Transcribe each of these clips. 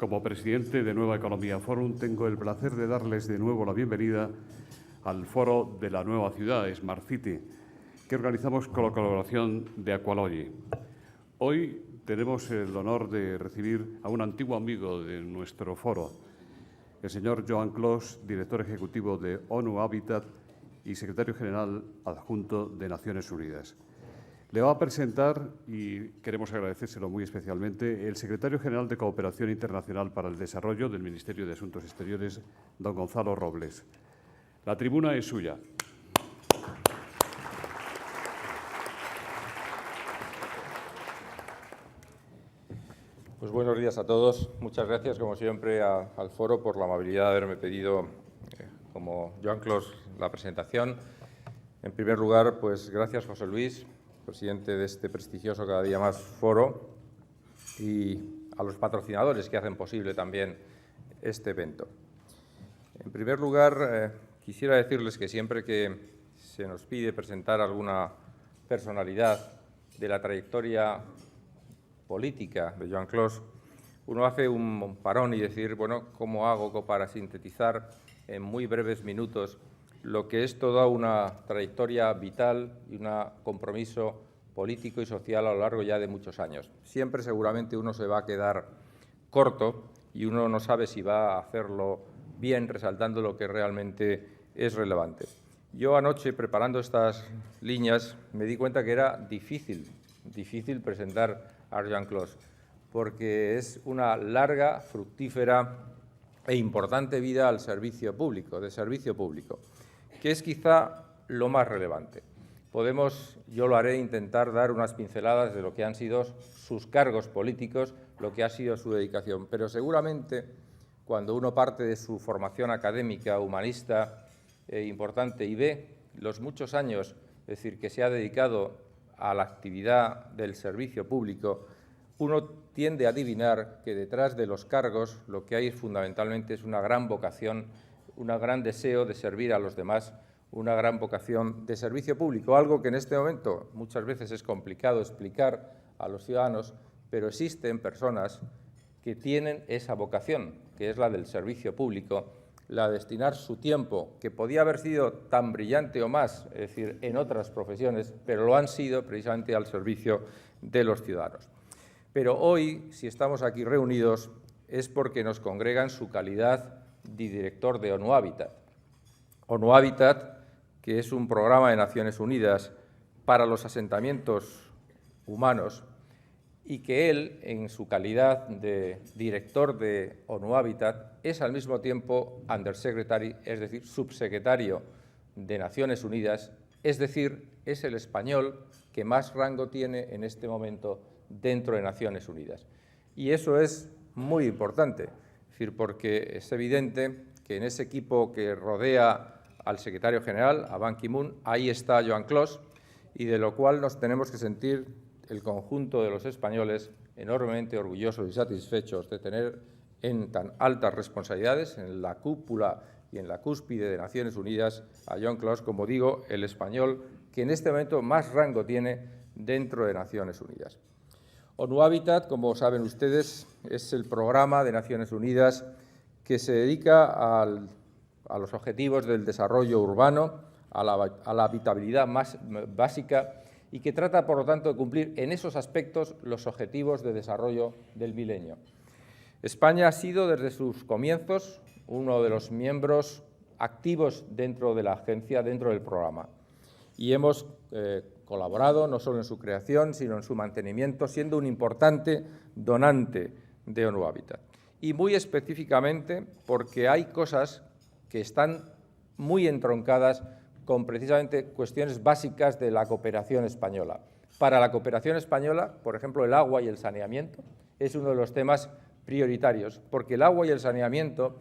como presidente de Nueva Economía Forum, tengo el placer de darles de nuevo la bienvenida al foro de la nueva ciudad, Smart City, que organizamos con la colaboración de Aqualogy. Hoy tenemos el honor de recibir a un antiguo amigo de nuestro foro, el señor Joan Clos, director ejecutivo de ONU Habitat y secretario general adjunto de Naciones Unidas. Le va a presentar, y queremos agradecérselo muy especialmente, el secretario general de Cooperación Internacional para el Desarrollo del Ministerio de Asuntos Exteriores, don Gonzalo Robles. La tribuna es suya. Pues buenos días a todos. Muchas gracias, como siempre, al foro por la amabilidad de haberme pedido, como Joan Clos, la presentación. En primer lugar, pues gracias, José Luis, presidente de este prestigioso cada día más foro, y a los patrocinadores que hacen posible también este evento. En primer lugar, quisiera decirles que siempre que se nos pide presentar alguna personalidad de la trayectoria política de Joan Clos, uno hace un parón y decir, bueno, ¿cómo hago para sintetizar en muy breves minutos lo que es toda una trayectoria vital y un compromiso político y social a lo largo ya de muchos años? Siempre seguramente uno se va a quedar corto y uno no sabe si va a hacerlo bien, resaltando lo que realmente es relevante. Yo anoche, preparando estas líneas, me di cuenta que era difícil presentar a Joan Clos, porque es una larga, fructífera e importante vida al servicio público, que es quizá lo más relevante. Yo lo haré, intentar dar unas pinceladas de lo que han sido sus cargos políticos, lo que ha sido su dedicación, pero seguramente cuando uno parte de su formación académica, humanista, importante, y ve los muchos años, es decir, que se ha dedicado a la actividad del servicio público, uno tiende a adivinar que detrás de los cargos lo que hay fundamentalmente es una gran vocación, un gran deseo de servir a los demás, una gran vocación de servicio público, algo que en este momento muchas veces es complicado explicar a los ciudadanos, pero existen personas que tienen esa vocación, que es la del servicio público, la de destinar su tiempo, que podía haber sido tan brillante o más, es decir, en otras profesiones, pero lo han sido precisamente al servicio de los ciudadanos. Pero hoy, si estamos aquí reunidos, es porque nos congrega en su calidad de director de ONU Habitat. ONU Habitat, que es un programa de Naciones Unidas para los asentamientos humanos, y que él, en su calidad de director de ONU Habitat, es al mismo tiempo Undersecretary, es decir, subsecretario de Naciones Unidas, es decir, es el español que más rango tiene en este momento dentro de Naciones Unidas. Y eso es muy importante, es decir, porque es evidente que en ese equipo que rodea al secretario general, a Ban Ki-moon, ahí está Joan Clos, y de lo cual nos tenemos que sentir el conjunto de los españoles enormemente orgullosos y satisfechos de tener en tan altas responsabilidades, en la cúpula y en la cúspide de Naciones Unidas, a Joan Clos, como digo, el español que en este momento más rango tiene dentro de Naciones Unidas. ONU Habitat, como saben ustedes, es el programa de Naciones Unidas que se dedica a los objetivos del desarrollo urbano, a la habitabilidad más básica, y que trata, por lo tanto, de cumplir en esos aspectos los objetivos de desarrollo del milenio. España ha sido, desde sus comienzos, uno de los miembros activos dentro de la agencia, dentro del programa, y hemos colaborado no solo en su creación, sino en su mantenimiento, siendo un importante donante de ONU Habitat. Y muy específicamente porque hay cosas que están muy entroncadas con precisamente cuestiones básicas de la cooperación española. Para la cooperación española, por ejemplo, el agua y el saneamiento es uno de los temas prioritarios, porque el agua y el saneamiento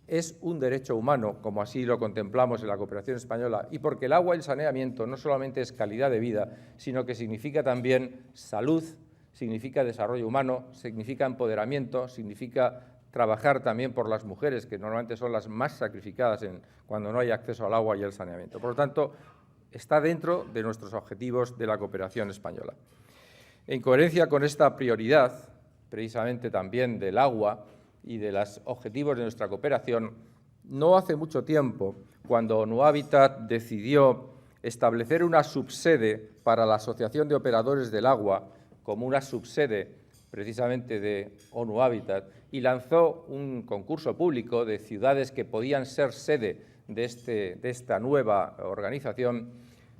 es un derecho humano, como así lo contemplamos en la cooperación española, y porque el agua y el saneamiento no solamente es calidad de vida, sino que significa también salud, significa desarrollo humano, significa empoderamiento, significa trabajar también por las mujeres, que normalmente son las más sacrificadas cuando no hay acceso al agua y al saneamiento. Por lo tanto, está dentro de nuestros objetivos de la cooperación española. En coherencia con esta prioridad, precisamente también del agua, y de los objetivos de nuestra cooperación, no hace mucho tiempo, cuando ONU Habitat decidió establecer una subsede para la Asociación de Operadores del Agua, como una subsede precisamente de ONU Habitat, y lanzó un concurso público de ciudades que podían ser sede de esta nueva organización,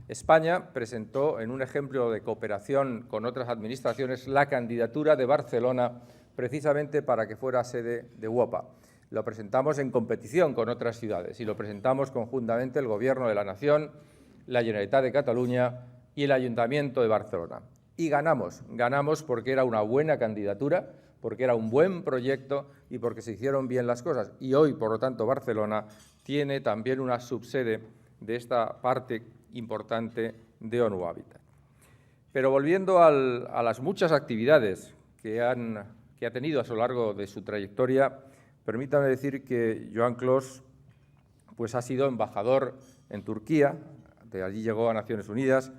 España presentó, en un ejemplo de cooperación con otras administraciones, la candidatura de Barcelona precisamente para que fuera sede de UOPA. Lo presentamos en competición con otras ciudades y lo presentamos conjuntamente el Gobierno de la Nación, la Generalitat de Cataluña y el Ayuntamiento de Barcelona. Y ganamos porque era una buena candidatura, porque era un buen proyecto y porque se hicieron bien las cosas. Y hoy, por lo tanto, Barcelona tiene también una subsede de esta parte importante de ONU Habitat. Pero volviendo a las muchas actividades que ha tenido a lo largo de su trayectoria, permítame decir que Joan Clos ha sido embajador en Turquía, de allí llegó a Naciones Unidas,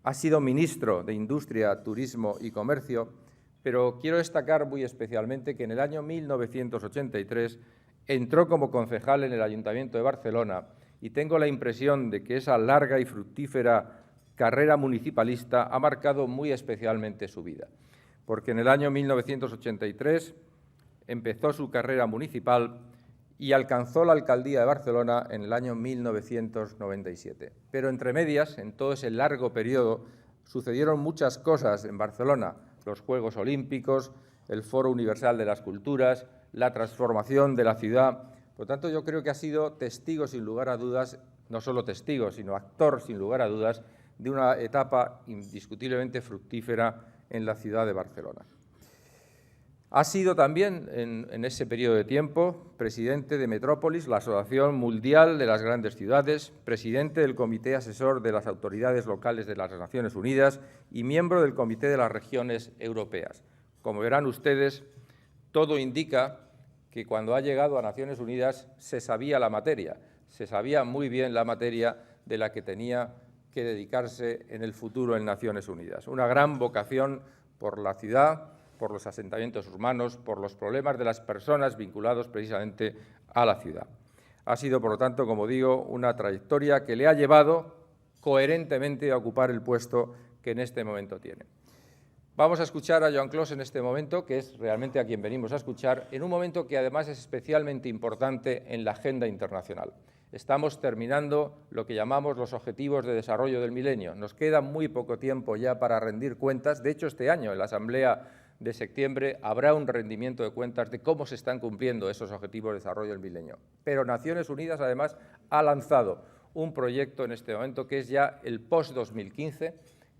ha sido ministro de Industria, Turismo y Comercio, pero quiero destacar muy especialmente que en el año 1983 entró como concejal en el Ayuntamiento de Barcelona y tengo la impresión de que esa larga y fructífera carrera municipalista ha marcado muy especialmente su vida, porque en el año 1983 empezó su carrera municipal y alcanzó la alcaldía de Barcelona en el año 1997. Pero entre medias, en todo ese largo periodo, sucedieron muchas cosas en Barcelona: los Juegos Olímpicos, el Foro Universal de las Culturas, la transformación de la ciudad. Por lo tanto, yo creo que ha sido testigo, sin lugar a dudas, no solo testigo, sino actor, sin lugar a dudas, de una etapa indiscutiblemente fructífera en la ciudad de Barcelona. Ha sido también, en ese periodo de tiempo, presidente de Metrópolis, la Asociación Mundial de las Grandes Ciudades, presidente del Comité Asesor de las Autoridades Locales de las Naciones Unidas y miembro del Comité de las Regiones Europeas. Como verán ustedes, todo indica que cuando ha llegado a Naciones Unidas se sabía la materia, se sabía muy bien la materia de la que tenía que dedicarse en el futuro en Naciones Unidas. Una gran vocación por la ciudad, por los asentamientos urbanos, por los problemas de las personas vinculados precisamente a la ciudad. Ha sido, por lo tanto, como digo, una trayectoria que le ha llevado coherentemente a ocupar el puesto que en este momento tiene. Vamos a escuchar a Joan Clos en este momento, que es realmente a quien venimos a escuchar, en un momento que además es especialmente importante en la agenda internacional. Estamos terminando lo que llamamos los Objetivos de Desarrollo del Milenio. Nos queda muy poco tiempo ya para rendir cuentas. De hecho, este año, en la Asamblea de septiembre, habrá un rendimiento de cuentas de cómo se están cumpliendo esos Objetivos de Desarrollo del Milenio. Pero Naciones Unidas, además, ha lanzado un proyecto en este momento que es ya el post-2015,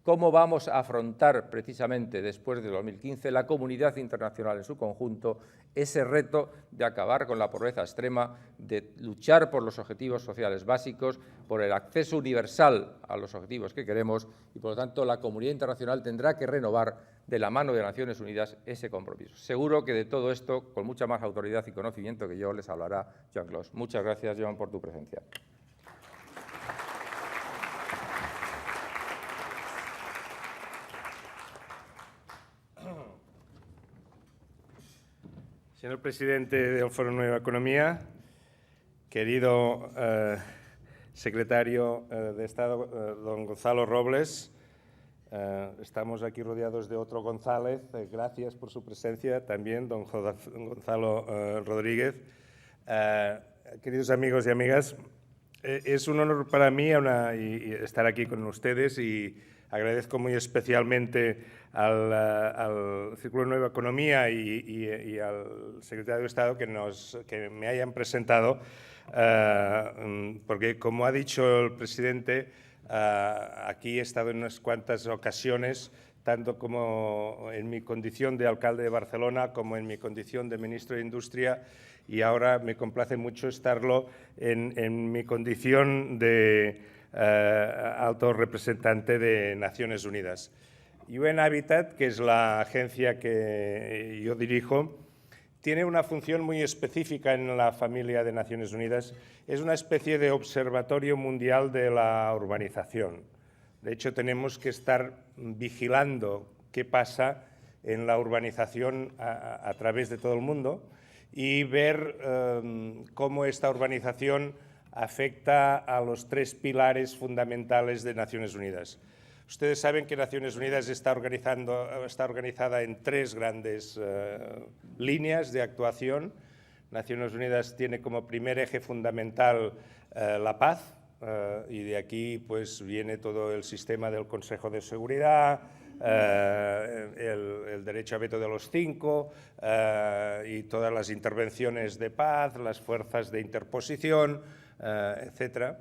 cómo vamos a afrontar precisamente después de 2015 la comunidad internacional en su conjunto ese reto de acabar con la pobreza extrema, de luchar por los objetivos sociales básicos, por el acceso universal a los objetivos que queremos y, por lo tanto, la comunidad internacional tendrá que renovar de la mano de Naciones Unidas ese compromiso. Seguro que de todo esto, con mucha más autoridad y conocimiento que yo, les hablará Joan Clos. Muchas gracias, Joan, por tu presencia. Señor presidente del Foro Nueva Economía, querido secretario de Estado, don Gonzalo Robles, estamos aquí rodeados de otro González, gracias por su presencia, también don Gonzalo Rodríguez. Queridos amigos y amigas, es un honor para mí estar aquí con ustedes y agradezco muy especialmente al Círculo Nueva Economía y al secretario de Estado que me hayan presentado, porque, como ha dicho el presidente, aquí he estado en unas cuantas ocasiones, tanto como en mi condición de alcalde de Barcelona como en mi condición de ministro de Industria, y ahora me complace mucho estarlo en mi condición de alto representante de Naciones Unidas. UN Habitat, que es la agencia que yo dirijo, tiene una función muy específica en la familia de Naciones Unidas. Es una especie de observatorio mundial de la urbanización. De hecho, tenemos que estar vigilando qué pasa en la urbanización a través de todo el mundo y ver cómo esta urbanización afecta a los 3 pilares fundamentales de Naciones Unidas. Ustedes saben que Naciones Unidas está organizada en 3 grandes líneas de actuación. Naciones Unidas tiene como primer eje fundamental la paz, y de aquí pues viene todo el sistema del Consejo de Seguridad, el derecho a veto de los 5 y todas las intervenciones de paz, las fuerzas de interposición, etcétera.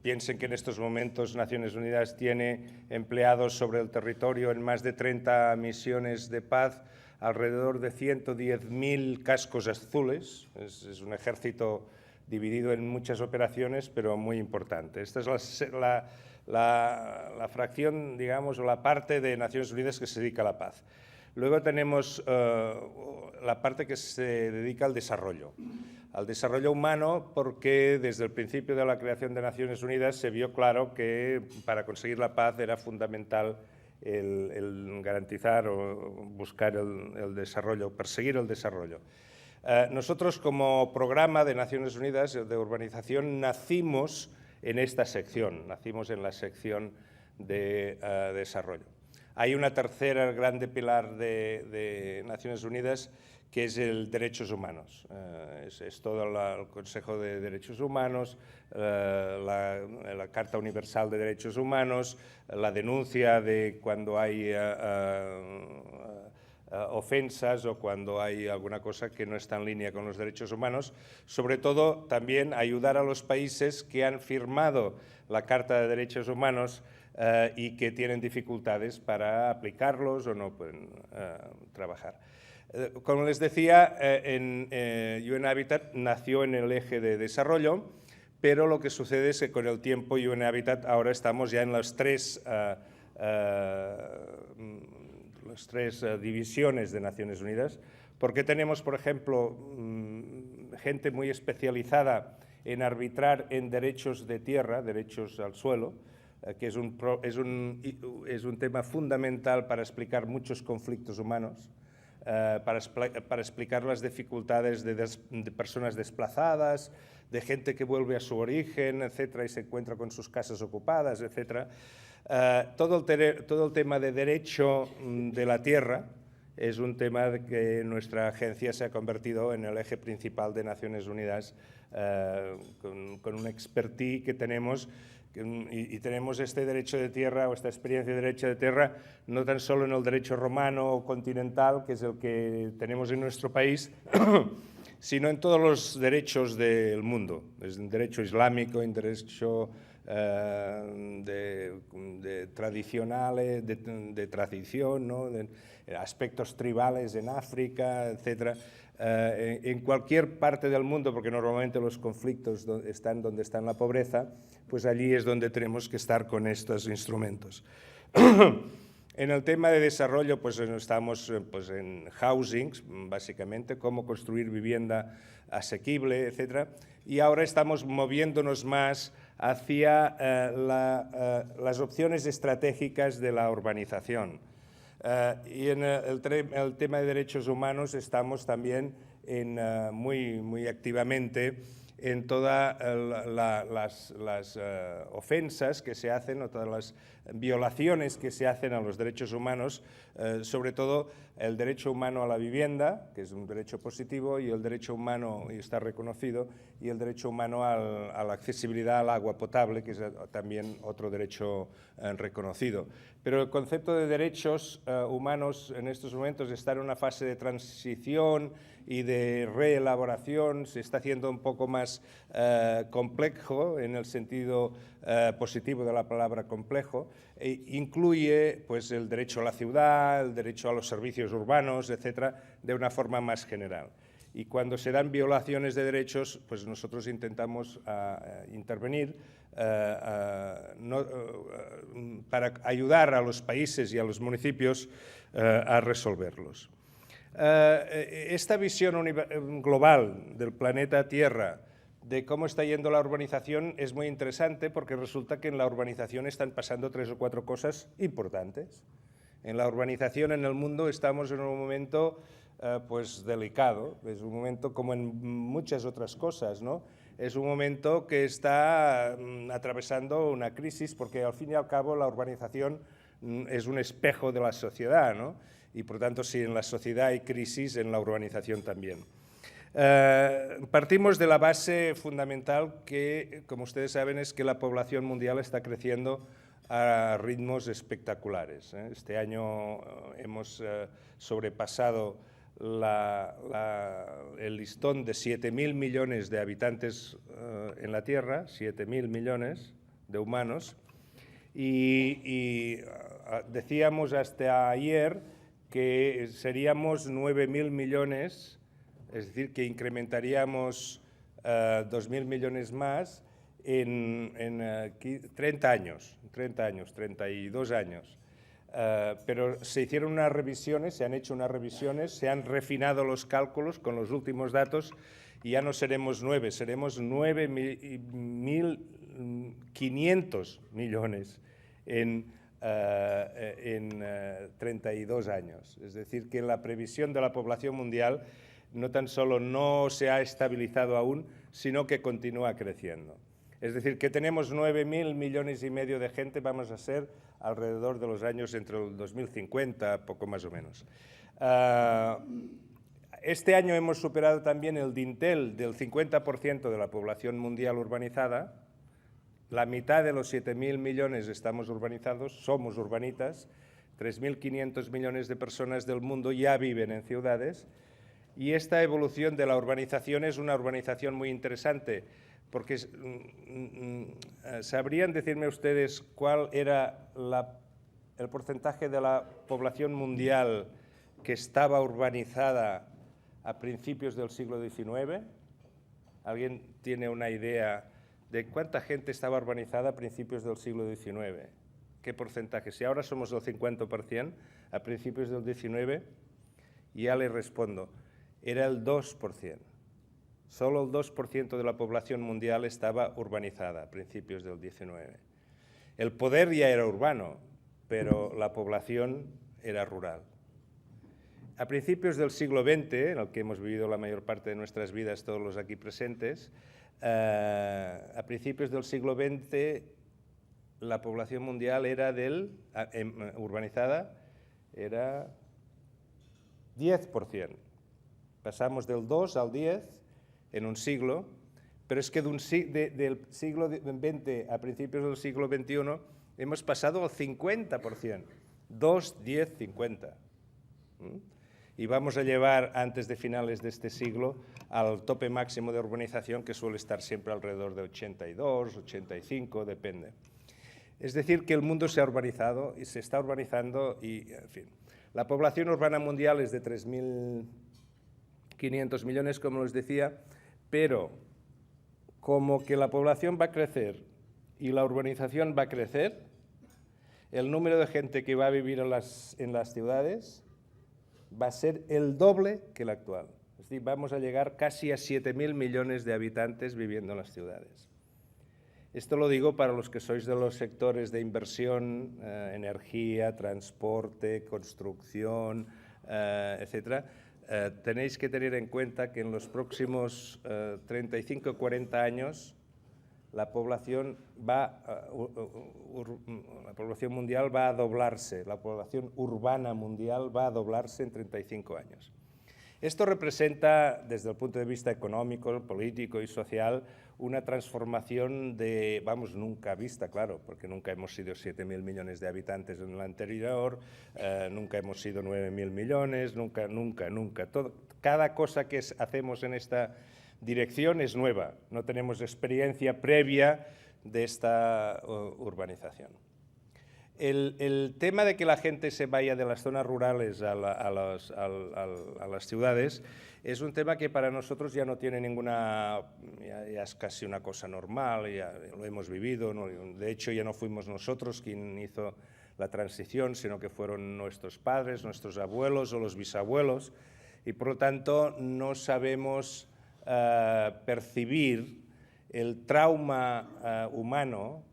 Piensen que en estos momentos Naciones Unidas tiene empleados sobre el territorio en más de 30 misiones de paz, alrededor de 110.000 cascos azules. Es un ejército dividido en muchas operaciones, pero muy importante. Esta es la fracción, digamos, o la parte de Naciones Unidas que se dedica a la paz. Luego tenemos la parte que se dedica al desarrollo humano, porque desde el principio de la creación de Naciones Unidas se vio claro que para conseguir la paz era fundamental el garantizar o buscar el desarrollo, perseguir el desarrollo. Nosotros, como programa de Naciones Unidas de urbanización, nacimos en esta sección, nacimos en la sección de desarrollo. Hay una tercera grande pilar de Naciones Unidas, que es el derechos humanos. Es todo el Consejo de Derechos Humanos, la Carta Universal de Derechos Humanos, la denuncia de cuando hay ofensas o cuando hay alguna cosa que no está en línea con los derechos humanos. Sobre todo, también ayudar a los países que han firmado la Carta de Derechos Humanos y que tienen dificultades para aplicarlos o no pueden trabajar. Como les decía, UN Habitat nació en el eje de desarrollo, pero lo que sucede es que con el tiempo UN Habitat ahora estamos ya en las tres divisiones de Naciones Unidas, porque tenemos, por ejemplo, gente muy especializada en arbitrar en derechos de tierra, derechos al suelo, que es un tema fundamental para explicar muchos conflictos humanos, para explicar las dificultades de personas desplazadas, de gente que vuelve a su origen, etcétera, y se encuentra con sus casas ocupadas, etcétera. Todo el tema de derecho de la tierra es un tema que nuestra agencia se ha convertido en el eje principal de Naciones Unidas, con un expertise que tenemos, y tenemos este derecho de tierra o esta experiencia de derecho de tierra no tan solo en el derecho romano o continental, que es el que tenemos en nuestro país, sino en todos los derechos del mundo, desde el derecho islámico, en derecho tradicionales, de tradición, ¿no? De aspectos tribales en África, etcétera. En cualquier parte del mundo, porque normalmente los conflictos están donde está la pobreza, pues allí es donde tenemos que estar con estos instrumentos. En el tema de desarrollo, pues estamos pues, en housing, básicamente, cómo construir vivienda asequible, etcétera. Y ahora estamos moviéndonos más hacia las opciones estratégicas de la urbanización. Y en el tema de derechos humanos estamos también muy activamente en todas las ofensas que se hacen o todas las violaciones que se hacen a los derechos humanos, sobre todo el derecho humano a la vivienda, que es un derecho positivo, y el derecho humano, y está reconocido, y el derecho humano a la accesibilidad al agua potable, que es también otro derecho reconocido. Pero el concepto de derechos humanos en estos momentos está en una fase de transición y de reelaboración, se está haciendo un poco más complejo en el sentido positivo de la palabra complejo. Incluye pues, el derecho a la ciudad, el derecho a los servicios urbanos, etcétera, de una forma más general. Y cuando se dan violaciones de derechos, pues nosotros intentamos intervenir para ayudar a los países y a los municipios a resolverlos. Esta visión global del planeta Tierra, de cómo está yendo la urbanización, es muy interesante porque resulta que en la urbanización están pasando 3 o 4 cosas importantes. En la urbanización en el mundo estamos en un momento pues delicado, es un momento como en muchas otras cosas, ¿no? Es un momento que está atravesando una crisis porque al fin y al cabo la urbanización es un espejo de la sociedad, ¿no? Y por tanto, si en la sociedad hay crisis, en la urbanización también. Partimos de la base fundamental que, como ustedes saben, es que la población mundial está creciendo a ritmos espectaculares. Este año hemos sobrepasado el listón de 7.000 millones de habitantes en la Tierra, 7.000 millones de humanos, y decíamos hasta ayer que seríamos 9.000 millones, es decir, que incrementaríamos 2.000 millones más en 30 años, 32 años. Pero se hicieron unas revisiones, se han hecho unas revisiones, se han refinado los cálculos con los últimos datos y ya no seremos 9, seremos 9.500 millones en 32 años. Es decir, que la previsión de la población mundial no tan solo no se ha estabilizado aún, sino que continúa creciendo. Es decir, que tenemos 9.000 millones y medio de gente, vamos a ser alrededor de los años entre el 2050, poco más o menos. Este año hemos superado también el dintel del 50% de la población mundial urbanizada. La mitad de los 7.000 millones estamos urbanizados, somos urbanitas. 3.500 millones de personas del mundo ya viven en ciudades. Y esta evolución de la urbanización es una urbanización muy interesante, porque ¿sabrían decirme ustedes cuál era el porcentaje de la población mundial que estaba urbanizada a principios del siglo XIX? ¿Alguien tiene una idea de cuánta gente estaba urbanizada a principios del siglo XIX? ¿Qué porcentaje? Si ahora somos el 50%, a principios del XIX, ya le respondo, era el 2%. Solo el 2% de la población mundial estaba urbanizada a principios del XIX. El poder ya era urbano, pero la población era rural. A principios del siglo XX, en el que hemos vivido la mayor parte de nuestras vidas todos los aquí presentes, a principios del siglo XX la población mundial era urbanizada era 10%. Pasamos del 2 al 10 en un siglo, pero es que del siglo XX a principios del siglo XXI hemos pasado al 50%. 2, 10, 50. Y vamos a llevar antes de finales de este siglo al tope máximo de urbanización, que suele estar siempre alrededor de 82, 85, depende. Es decir, que el mundo se ha urbanizado y se está urbanizando y, en fin. La población urbana mundial es de 3.500 millones, como les decía, pero como que la población va a crecer y la urbanización va a crecer, el número de gente que va a vivir en las ciudades va a ser el doble que el actual. Es decir, vamos a llegar casi a 7.000 millones de habitantes viviendo en las ciudades. Esto lo digo para los que sois de los sectores de inversión, energía, transporte, construcción, etcétera. Tenéis que tener en cuenta que en los próximos 35 o 40 años la población mundial va a doblarse, la población urbana mundial va a doblarse en 35 años. Esto representa, desde el punto de vista económico, político y social, una transformación nunca vista, claro, porque nunca hemos sido 7.000 millones de habitantes en el anterior, nunca hemos sido 9.000 millones, nunca. Cada cosa que hacemos en esta dirección es nueva, no tenemos experiencia previa de esta urbanización. El tema de que la gente se vaya de las zonas rurales a las ciudades es un tema que para nosotros ya no tiene ya es casi una cosa normal, ya lo hemos vivido, ¿no? De hecho ya no fuimos nosotros quien hizo la transición, sino que fueron nuestros padres, nuestros abuelos o los bisabuelos, y por lo tanto no sabemos percibir el trauma humano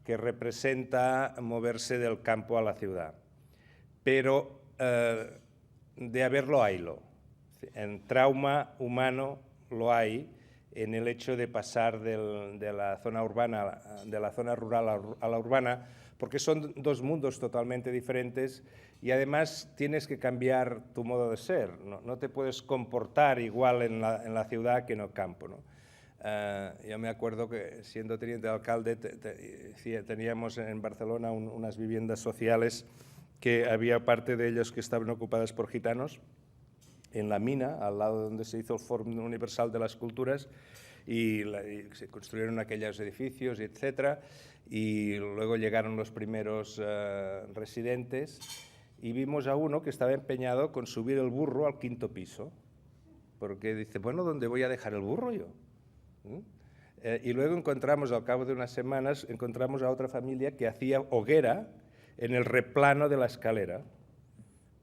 que representa moverse del campo a la ciudad. Pero de haberlo, haylo. En trauma humano lo hay en el hecho de pasar de la zona urbana, de la zona rural a la urbana, porque son dos mundos totalmente diferentes y además tienes que cambiar tu modo de ser. No te puedes comportar igual en la ciudad que en el campo, ¿no? Yo me acuerdo que siendo teniente de alcalde teníamos en Barcelona unas viviendas sociales que había parte de ellas que estaban ocupadas por gitanos en la mina, al lado donde se hizo el Foro Universal de las Culturas, y se construyeron aquellos edificios, etcétera, y luego llegaron los primeros residentes y vimos a uno que estaba empeñado con subir el burro al 5.º piso, porque dice, bueno, ¿dónde voy a dejar el burro yo? Y luego encontramos, al cabo de unas semanas, encontramos a otra familia que hacía hoguera en el replano de la escalera,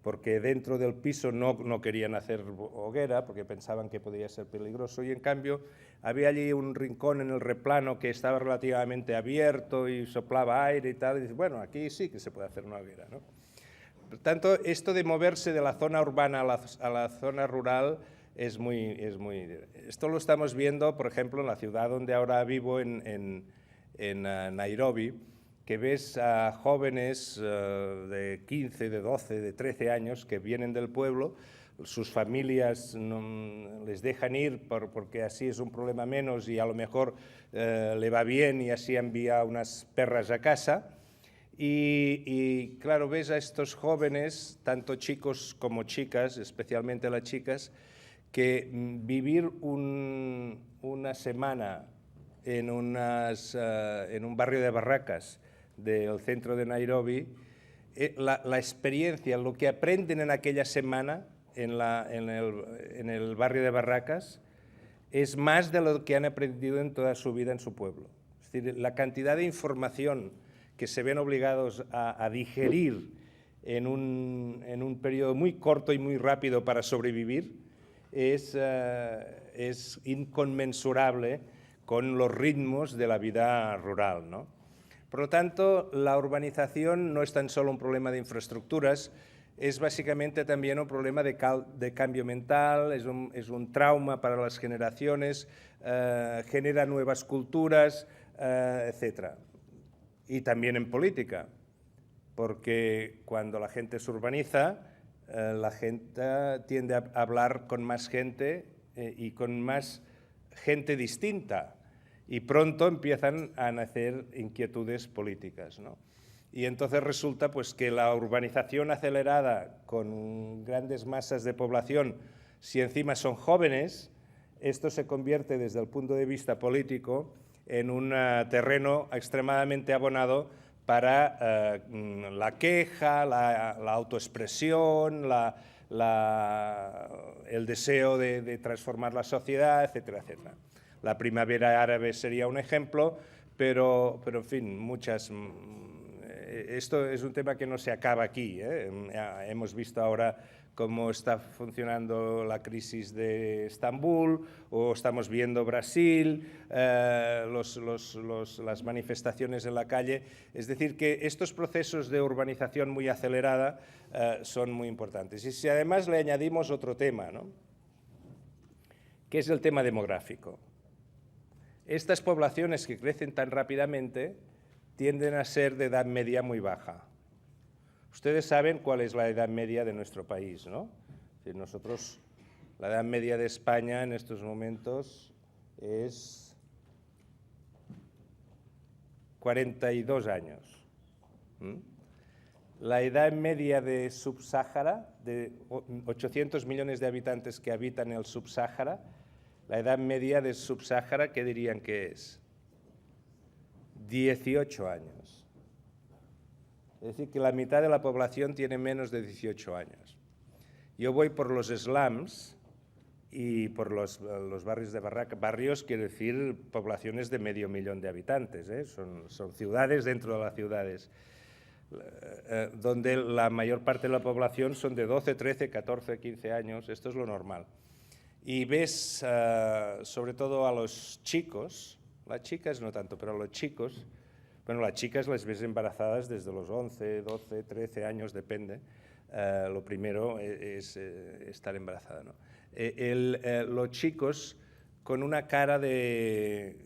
porque dentro del piso no querían hacer hoguera, porque pensaban que podía ser peligroso, y en cambio había allí un rincón en el replano que estaba relativamente abierto y soplaba aire y tal, y dice, bueno, aquí sí que se puede hacer una hoguera, ¿no? Por tanto, esto de moverse de la zona urbana a la zona rural es muy... Esto lo estamos viendo, por ejemplo, en la ciudad donde ahora vivo, en Nairobi, que ves a jóvenes de 15, de 12, de 13 años que vienen del pueblo, sus familias les dejan ir porque así es un problema menos y a lo mejor le va bien y así envía unas perras a casa. Y claro, ves a estos jóvenes, tanto chicos como chicas, especialmente las chicas, que vivir una semana en un barrio de barracas del centro de Nairobi, la experiencia, lo que aprenden en aquella semana en el barrio de barracas es más de lo que han aprendido en toda su vida en su pueblo. Es decir, la cantidad de información que se ven obligados a digerir en un periodo muy corto y muy rápido para sobrevivir es inconmensurable con los ritmos de la vida rural, ¿no? Por lo tanto, la urbanización no es tan solo un problema de infraestructuras, es básicamente también un problema de cambio mental, es un trauma para las generaciones, genera nuevas culturas, etc. Y también en política, porque cuando la gente se urbaniza, la gente tiende a hablar con más gente y con más gente distinta, y pronto empiezan a nacer inquietudes políticas, ¿no? Y entonces resulta pues, que la urbanización acelerada con grandes masas de población, si encima son jóvenes, esto se convierte desde el punto de vista político en un terreno extremadamente abonado para la queja, la autoexpresión, el deseo de transformar la sociedad, etcétera, etcétera. La primavera árabe sería un ejemplo, pero en fin, muchas... Esto es un tema que no se acaba aquí, ¿eh? Hemos visto ahora cómo está funcionando la crisis de Estambul, o estamos viendo Brasil, las manifestaciones en la calle. Es decir, que estos procesos de urbanización muy acelerada son muy importantes. Y si además le añadimos otro tema, ¿no?, que es el tema demográfico. Estas poblaciones que crecen tan rápidamente tienden a ser de edad media muy baja. Ustedes saben cuál es la edad media de nuestro país, ¿no? Nosotros, la edad media de España en estos momentos es 42 años. La edad media de Subsáhara, de 800 millones de habitantes que habitan en el Subsáhara, la edad media de Subsáhara, ¿qué dirían que es? 18 años. Es decir, que la mitad de la población tiene menos de 18 años. Yo voy por los slums y por los barrios de barracas. Barrios quiere decir poblaciones de 500.000 de habitantes, ¿eh? Son ciudades dentro de las ciudades, donde la mayor parte de la población son de 12, 13, 14, 15 años. Esto es lo normal. Y ves, sobre todo a los chicos, las chicas no tanto, pero a los chicos, bueno, las chicas las ves embarazadas desde los 11, 12, 13 años, depende. Lo primero es estar embarazada, ¿no? los chicos con una cara de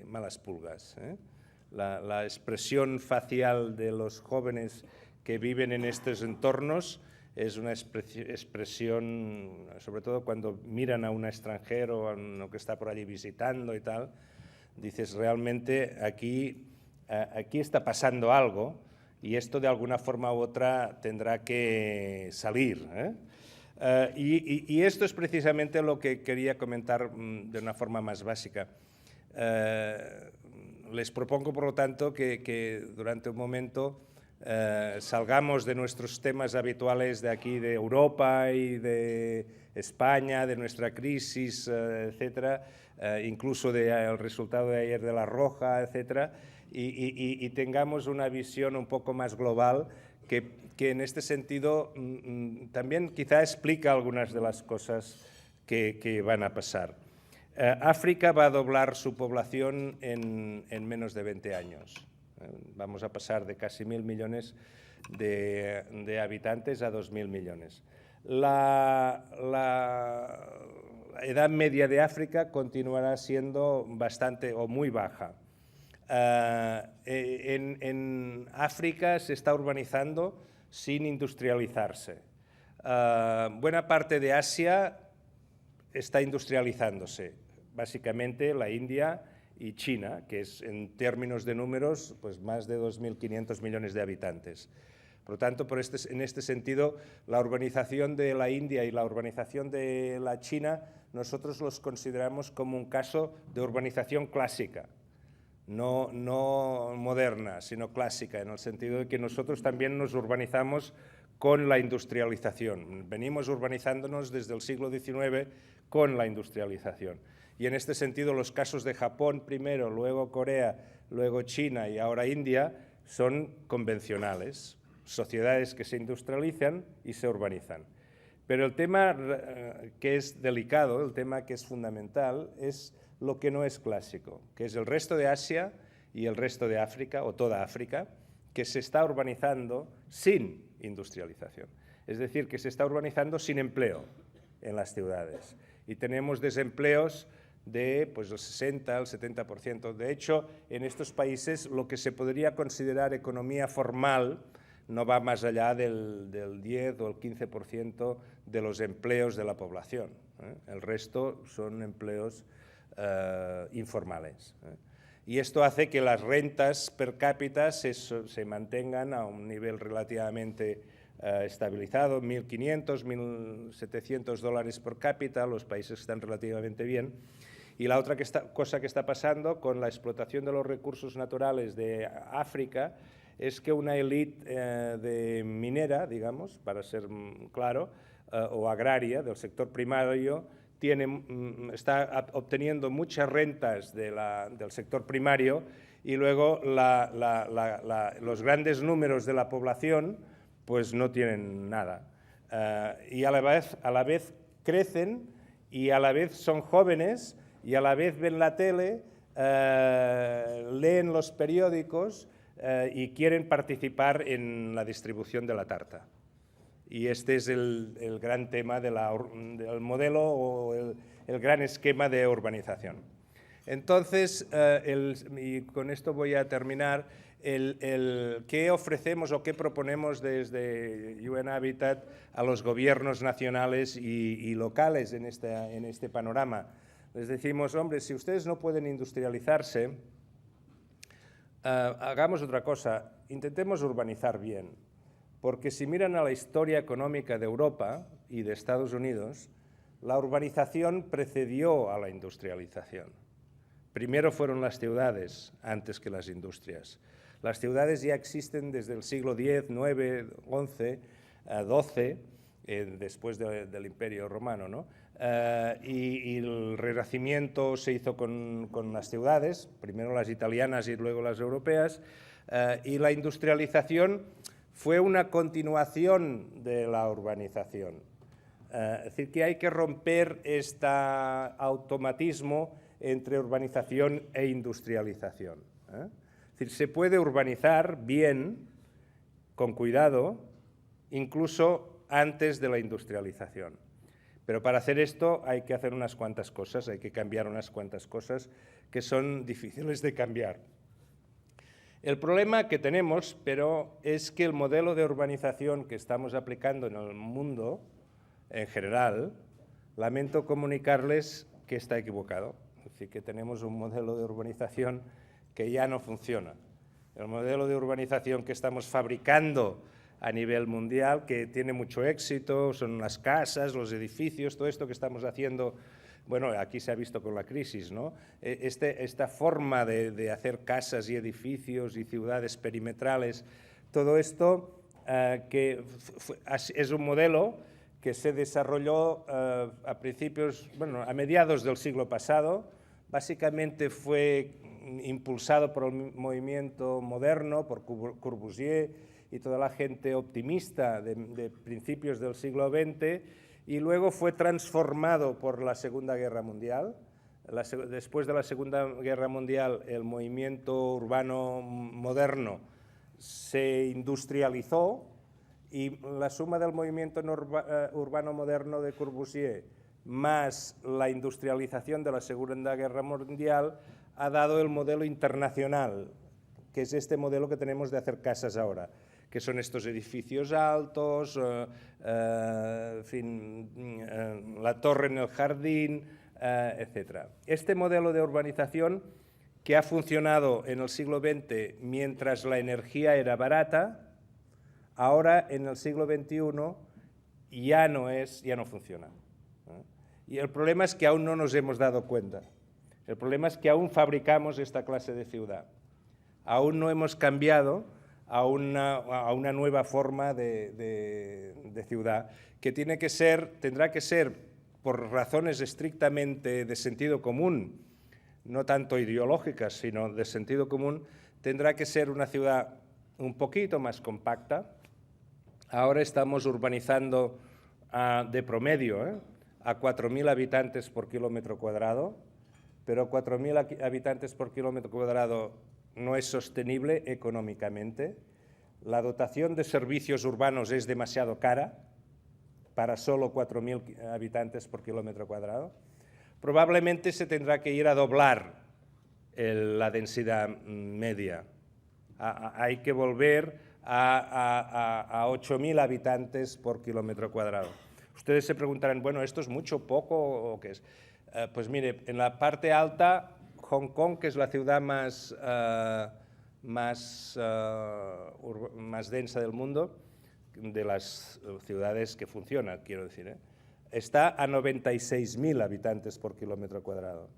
malas pulgas. La expresión facial de los jóvenes que viven en estos entornos es una expresión, sobre todo cuando miran a un extranjero, a uno que está por allí visitando y tal, dices, realmente aquí está pasando algo y esto de alguna forma u otra tendrá que salir. Y esto es precisamente lo que quería comentar de una forma más básica. Les propongo, por lo tanto, que durante un momento salgamos de nuestros temas habituales de aquí, de Europa y de España, de nuestra crisis, etcétera, incluso del resultado de ayer de La Roja, etcétera, y tengamos una visión un poco más global que en este sentido también quizá explica algunas de las cosas que van a pasar. África va a doblar su población en menos de 20 años. Vamos a pasar de casi 1.000 millones de habitantes a 2.000 millones. La edad media de África continuará siendo bastante o muy baja. En África se está urbanizando sin industrializarse. Buena parte de Asia está industrializándose, básicamente la India y China, que es en términos de números pues más de 2.500 millones de habitantes. Por lo tanto, en este sentido, la urbanización de la India y la urbanización de la China, nosotros los consideramos como un caso de urbanización clásica, no moderna, sino clásica, en el sentido de que nosotros también nos urbanizamos con la industrialización. Venimos urbanizándonos desde el siglo XIX con la industrialización. Y en este sentido los casos de Japón primero, luego Corea, luego China y ahora India son convencionales, sociedades que se industrializan y se urbanizan. Pero el tema que es delicado, el tema que es fundamental, es lo que no es clásico, que es el resto de Asia y el resto de África, o toda África, que se está urbanizando sin industrialización. Es decir, que se está urbanizando sin empleo en las ciudades. Y tenemos desempleos de pues, el 60, el 70%. De hecho, en estos países lo que se podría considerar economía formal no va más allá del 10 o el 15% de los empleos de la población. El resto son empleos informales. Y esto hace que las rentas per cápita se mantengan a un nivel relativamente estabilizado, 1.500, 1.700 dólares por cápita, los países están relativamente bien. Y la otra cosa que está pasando con la explotación de los recursos naturales de África es que una élite de minera, digamos, para ser claro, o agraria, del sector primario, está obteniendo muchas rentas del sector primario y luego los grandes números de la población pues no tienen nada. Y a la vez crecen y a la vez son jóvenes y a la vez ven la tele, leen los periódicos y quieren participar en la distribución de la tarta. Y este es el gran tema del modelo o el gran esquema de urbanización. Entonces, y con esto voy a terminar, ¿qué ofrecemos o qué proponemos desde UN Habitat a los gobiernos nacionales y locales en este panorama? Les decimos, hombre, si ustedes no pueden industrializarse, hagamos otra cosa, intentemos urbanizar bien. Porque si miran a la historia económica de Europa y de Estados Unidos, la urbanización precedió a la industrialización. Primero fueron las ciudades antes que las industrias. Las ciudades ya existen desde el siglo X, IX, XI, XII, después del Imperio Romano, ¿no? Y el Renacimiento se hizo con las ciudades, primero las italianas y luego las europeas, y la industrialización fue una continuación de la urbanización. Es decir, que hay que romper este automatismo entre urbanización e industrialización. Es decir, se puede urbanizar bien, con cuidado, incluso antes de la industrialización. Pero para hacer esto hay que hacer unas cuantas cosas, hay que cambiar unas cuantas cosas que son difíciles de cambiar. El problema que tenemos, pero, es que el modelo de urbanización que estamos aplicando en el mundo en general, lamento comunicarles que está equivocado. Es decir, que tenemos un modelo de urbanización que ya no funciona. El modelo de urbanización que estamos fabricando a nivel mundial, que tiene mucho éxito, son las casas, los edificios, todo esto que estamos haciendo. Bueno, aquí se ha visto con la crisis, ¿no? Esta forma de hacer casas y edificios y ciudades perimetrales, todo esto es un modelo que se desarrolló a principios, bueno, a mediados del siglo pasado. Básicamente fue impulsado por el movimiento moderno, por Corbusier y toda la gente optimista de principios del siglo XX, y luego fue transformado por la Segunda Guerra Mundial. Después de la Segunda Guerra Mundial, el movimiento urbano moderno se industrializó, y la suma del movimiento urbano moderno de Corbusier más la industrialización de la Segunda Guerra Mundial ha dado el modelo internacional, que es este modelo que tenemos de hacer casas ahora, que son estos edificios altos, en fin, la torre en el jardín, etc. Este modelo de urbanización, que ha funcionado en el siglo XX mientras la energía era barata, ahora en el siglo XXI ya no funciona. Y el problema es que aún no nos hemos dado cuenta. El problema es que aún fabricamos esta clase de ciudad. Aún no hemos cambiado a una nueva forma de ciudad, que tendrá que ser, por razones estrictamente de sentido común, no tanto ideológicas, sino de sentido común, tendrá que ser una ciudad un poquito más compacta. Ahora estamos urbanizando de promedio a 4.000 habitantes por kilómetro cuadrado, pero 4.000 habitantes por kilómetro cuadrado no es sostenible económicamente. La dotación de servicios urbanos es demasiado cara para solo 4.000 habitantes por kilómetro cuadrado. Probablemente se tendrá que ir a doblar la densidad media. Hay que volver a 8.000 habitantes por kilómetro cuadrado. Ustedes se preguntarán, bueno, ¿esto es mucho, poco o qué es? Pues mire, en la parte alta, Hong Kong, que es la ciudad más densa del mundo, de las ciudades que funcionan, quiero decir, está a 96.000 habitantes por kilómetro cuadrado.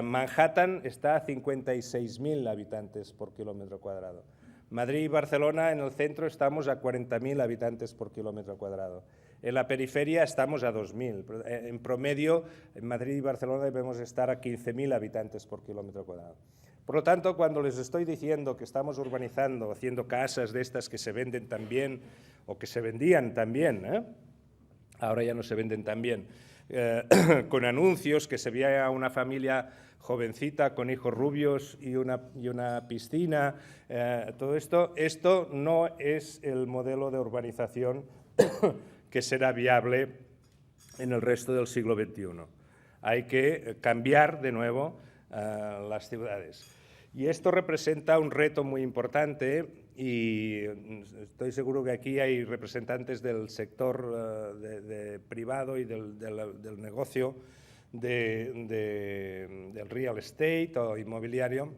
Manhattan está a 56.000 habitantes por kilómetro cuadrado. Madrid y Barcelona, en el centro, estamos a 40.000 habitantes por kilómetro cuadrado. En la periferia estamos a 2.000. En promedio, en Madrid y Barcelona debemos estar a 15.000 habitantes por kilómetro cuadrado. Por lo tanto, cuando les estoy diciendo que estamos urbanizando, haciendo casas de estas que se venden tan bien, o que se vendían tan bien, ahora ya no se venden tan bien, con anuncios, que se veía una familia jovencita con hijos rubios y una piscina, todo esto no es el modelo de urbanización que será viable en el resto del siglo XXI. Hay que cambiar de nuevo las ciudades. Y esto representa un reto muy importante, y estoy seguro que aquí hay representantes del sector privado y del negocio del real estate o inmobiliario.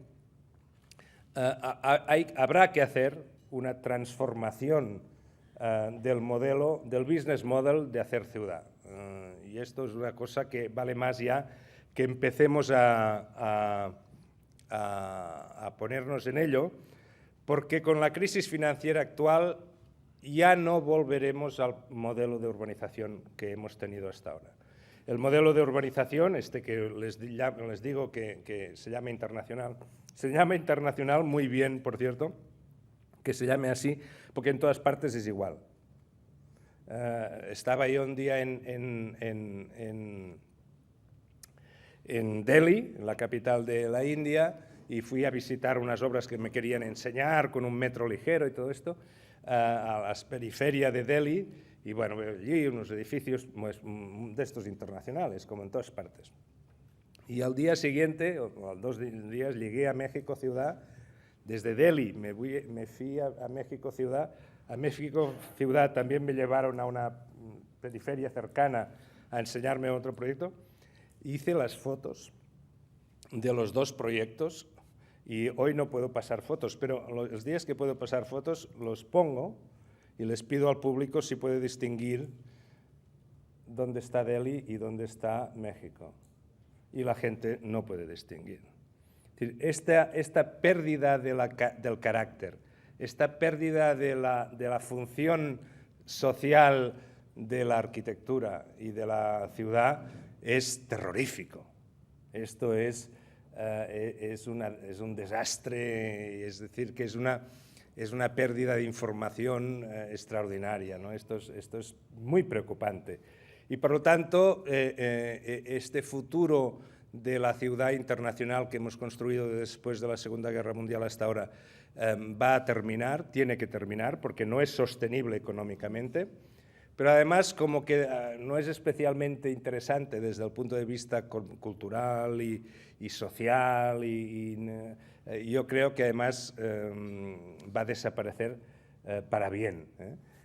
Habrá que hacer una transformación del business model de hacer ciudad. Y esto es una cosa que vale más ya que empecemos a ponernos en ello, porque con la crisis financiera actual ya no volveremos al modelo de urbanización que hemos tenido hasta ahora. El modelo de urbanización, que les digo que se llama internacional muy bien, por cierto, que se llame así, porque en todas partes es igual. Estaba yo un día en Delhi, en la capital de la India, y fui a visitar unas obras que me querían enseñar con un metro ligero y todo esto. a la periferia de Delhi, y bueno, allí unos edificios pues, de estos internacionales, como en todas partes. Y al día siguiente, o a los 2 días, llegué a México ciudad. Desde Delhi me fui a México ciudad. A México ciudad también me llevaron a una periferia cercana a enseñarme otro proyecto. Hice las fotos de los 2 proyectos y hoy no puedo pasar fotos, pero los días que puedo pasar fotos los pongo y les pido al público si puede distinguir dónde está Delhi y dónde está México. Y la gente no puede distinguir. Esta pérdida del carácter, esta pérdida de la función social de la arquitectura y de la ciudad es terrorífico. Esto es un desastre, es decir, que es una pérdida de información extraordinaria, ¿no? Esto es muy preocupante. Y por lo tanto, este futuro de la ciudad internacional que hemos construido después de la Segunda Guerra Mundial hasta ahora va a terminar, tiene que terminar, porque no es sostenible económicamente, pero además como que no es especialmente interesante desde el punto de vista cultural y social, yo creo que además va a desaparecer para bien,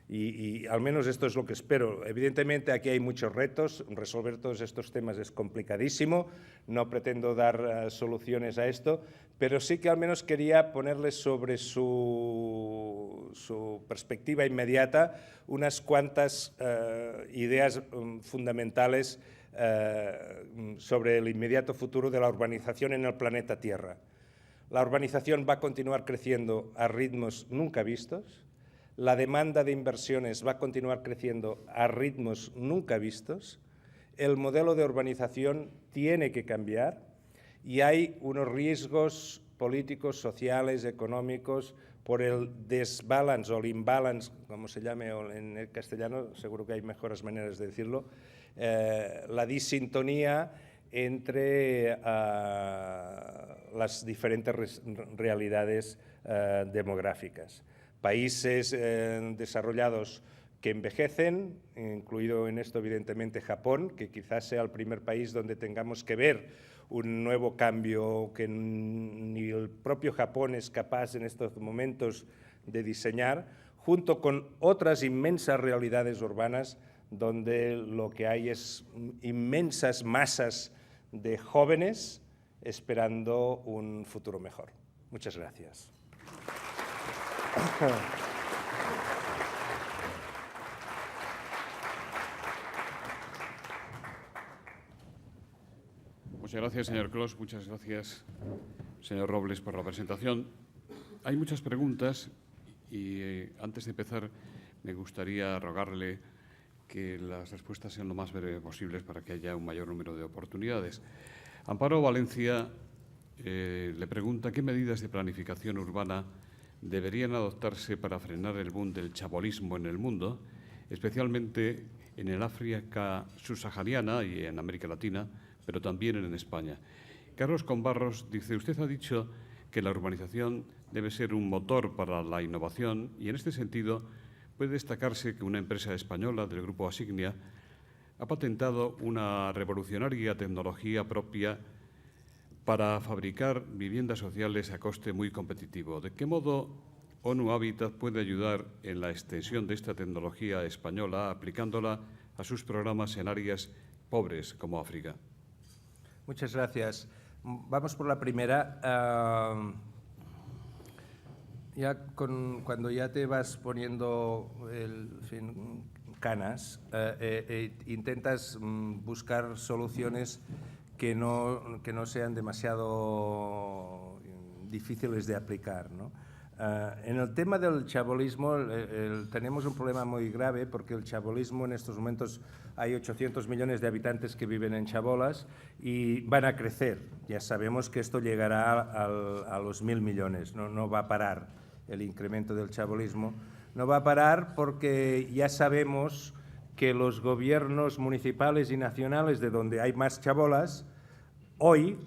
Y al menos esto es lo que espero. Evidentemente aquí hay muchos retos, resolver todos estos temas es complicadísimo, no pretendo dar soluciones a esto, pero sí que al menos quería ponerles sobre su perspectiva inmediata unas cuantas ideas fundamentales sobre el inmediato futuro de la urbanización en el planeta Tierra. La urbanización va a continuar creciendo a ritmos nunca vistos. La demanda de inversiones va a continuar creciendo a ritmos nunca vistos. El modelo de urbanización tiene que cambiar y hay unos riesgos políticos, sociales, económicos, por el desbalance o el imbalance, como se llame en el castellano, seguro que hay mejores maneras de decirlo, la disintonía entre las diferentes realidades demográficas. Países desarrollados que envejecen, incluido en esto evidentemente Japón, que quizás sea el primer país donde tengamos que ver un nuevo cambio que ni el propio Japón es capaz en estos momentos de diseñar, junto con otras inmensas realidades urbanas donde lo que hay es inmensas masas de jóvenes esperando un futuro mejor. Muchas gracias. Muchas gracias, señor Clos. Muchas gracias, señor Robles, por la presentación. Hay muchas preguntas y antes de empezar me gustaría rogarle que las respuestas sean lo más breves posibles para que haya un mayor número de oportunidades. Amparo Valencia le pregunta qué medidas de planificación urbana deberían adoptarse para frenar el boom del chabolismo en el mundo, especialmente en el África subsahariana y en América Latina, pero también en España. Carlos Combarros dice, usted ha dicho que la urbanización debe ser un motor para la innovación y en este sentido puede destacarse que una empresa española del grupo Asignia ha patentado una revolucionaria tecnología propia para fabricar viviendas sociales a coste muy competitivo. ¿De qué modo ONU Habitat puede ayudar en la extensión de esta tecnología española aplicándola a sus programas en áreas pobres como África? Muchas gracias. Vamos por la primera. Cuando ya te vas poniendo canas, intentas buscar soluciones que no sean demasiado difíciles de aplicar, ¿no? En el tema del chabolismo tenemos un problema muy grave porque el chabolismo en estos momentos hay 800 millones de habitantes que viven en chabolas y van a crecer. Ya sabemos que esto llegará a los 1.000 millones, no va a parar el incremento del chabolismo. No va a parar porque ya sabemos que los gobiernos municipales y nacionales de donde hay más chabolas hoy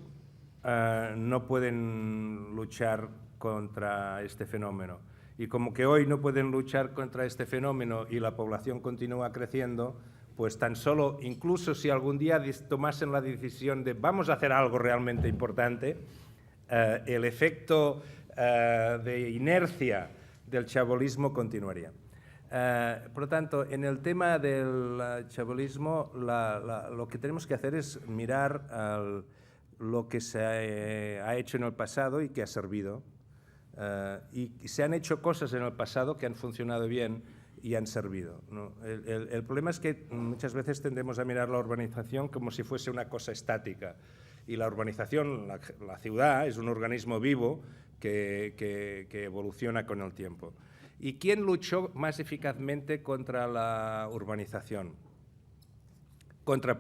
no pueden luchar contra este fenómeno. Y como que hoy no pueden luchar contra este fenómeno y la población continúa creciendo, pues tan solo, incluso si algún día tomasen la decisión de vamos a hacer algo realmente importante, el efecto de inercia del chabolismo continuaría. Por lo tanto, en el tema del chabolismo, lo que tenemos que hacer es mirar lo que se ha hecho en el pasado y que ha servido. Y se han hecho cosas en el pasado que han funcionado bien y han servido, ¿no? El problema es que muchas veces tendemos a mirar la urbanización como si fuese una cosa estática. Y la urbanización, la ciudad, es un organismo vivo que evoluciona con el tiempo. ¿Y quién luchó más eficazmente contra la urbanización? Contra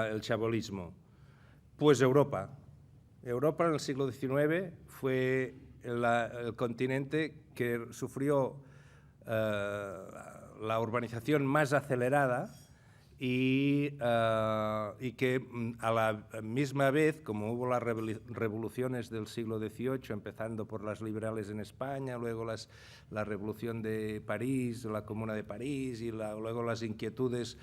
el chabolismo. Pues Europa. Europa en el siglo XIX fue el continente que sufrió la urbanización más acelerada y que a la misma vez, como hubo las revoluciones del siglo XVIII, empezando por las liberales en España, luego la revolución de París, la Comuna de París, y luego las inquietudes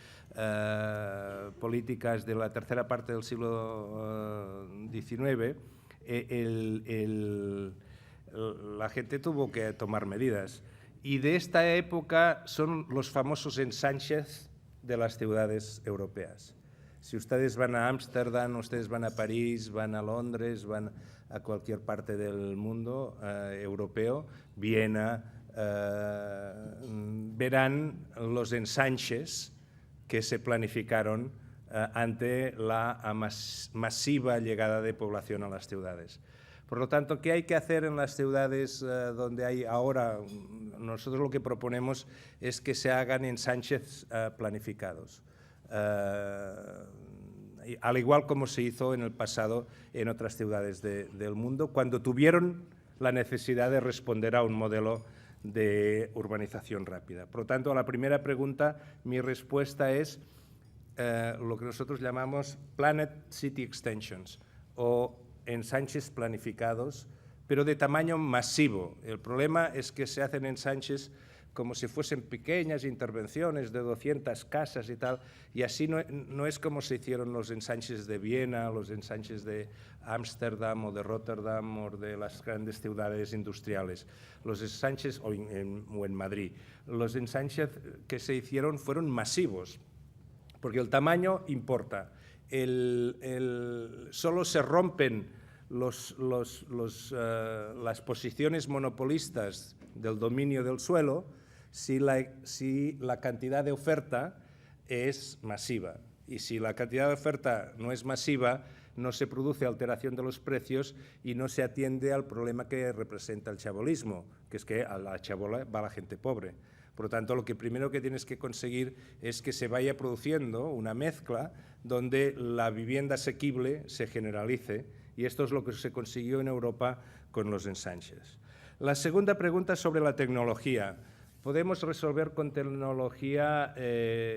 políticas de la tercera parte del siglo XIX, la gente tuvo que tomar medidas. Y de esta época son los famosos ensanches de las ciudades europeas. Si ustedes van a Ámsterdam, ustedes van a París, van a Londres, van a cualquier parte del mundo europeo, Viena, verán los ensanches que se planificaron ante la masiva llegada de población a las ciudades. Por lo tanto, ¿qué hay que hacer en las ciudades donde hay ahora? Nosotros lo que proponemos es que se hagan ensanches planificados, al igual como se hizo en el pasado en otras ciudades del mundo, cuando tuvieron la necesidad de responder a un modelo de urbanización rápida. Por lo tanto, a la primera pregunta, mi respuesta es lo que nosotros llamamos Planned City Extensions, o ensanches planificados, pero de tamaño masivo. El problema es que se hacen ensanches como si fuesen pequeñas intervenciones de 200 casas y tal, y así no es como se hicieron los ensanches de Viena, los ensanches de Ámsterdam o de Rotterdam o de las grandes ciudades industriales. Los ensanches, o en Madrid, los ensanches que se hicieron fueron masivos, porque el tamaño importa. Solo se rompen las posiciones monopolistas del dominio del suelo si la cantidad de oferta es masiva. Y si la cantidad de oferta no es masiva, no se produce alteración de los precios y no se atiende al problema que representa el chabolismo, que es que a la chabola va la gente pobre. Por lo tanto, lo que primero que tienes que conseguir es que se vaya produciendo una mezcla donde la vivienda asequible se generalice, y esto es lo que se consiguió en Europa con los ensanches. La segunda pregunta es sobre la tecnología. ¿Podemos resolver con tecnología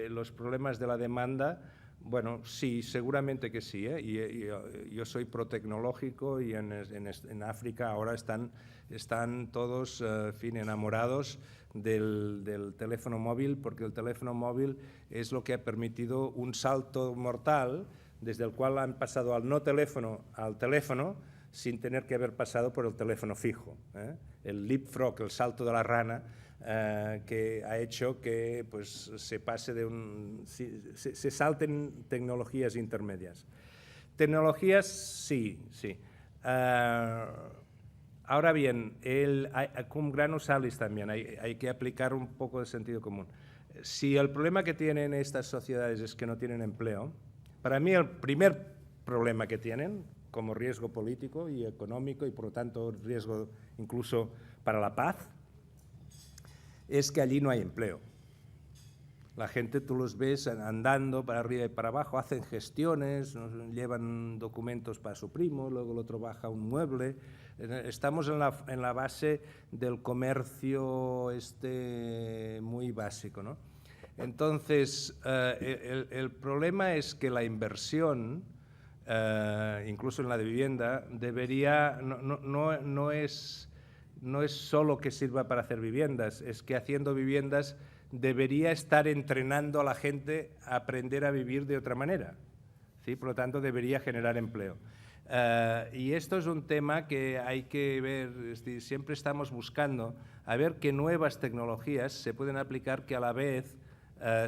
los problemas de la demanda? Bueno, sí, seguramente que sí, ¿eh? Yo soy pro-tecnológico y en África ahora están todos enamorados del teléfono móvil, porque el teléfono móvil es lo que ha permitido un salto mortal desde el cual han pasado al no teléfono al teléfono sin tener que haber pasado por el teléfono fijo, ¿eh? El leapfrog, el salto de la rana, que ha hecho que pues, se pase se salten tecnologías intermedias. Tecnologías, sí. Ahora bien, cum grano salis también, hay que aplicar un poco de sentido común. Si el problema que tienen estas sociedades es que no tienen empleo, para mí el primer problema que tienen, como riesgo político y económico y por lo tanto riesgo incluso para la paz, es que allí no hay empleo. La gente, tú los ves andando para arriba y para abajo, hacen gestiones, llevan documentos para su primo, luego el otro baja un mueble. Estamos en la base del comercio muy básico, ¿no? Entonces, el problema es que la inversión, incluso en la de vivienda, no es no es solo que sirva para hacer viviendas, es que haciendo viviendas debería estar entrenando a la gente a aprender a vivir de otra manera, ¿sí? Por lo tanto, debería generar empleo. Y esto es un tema que hay que ver, es decir, siempre estamos buscando a ver qué nuevas tecnologías se pueden aplicar que a la vez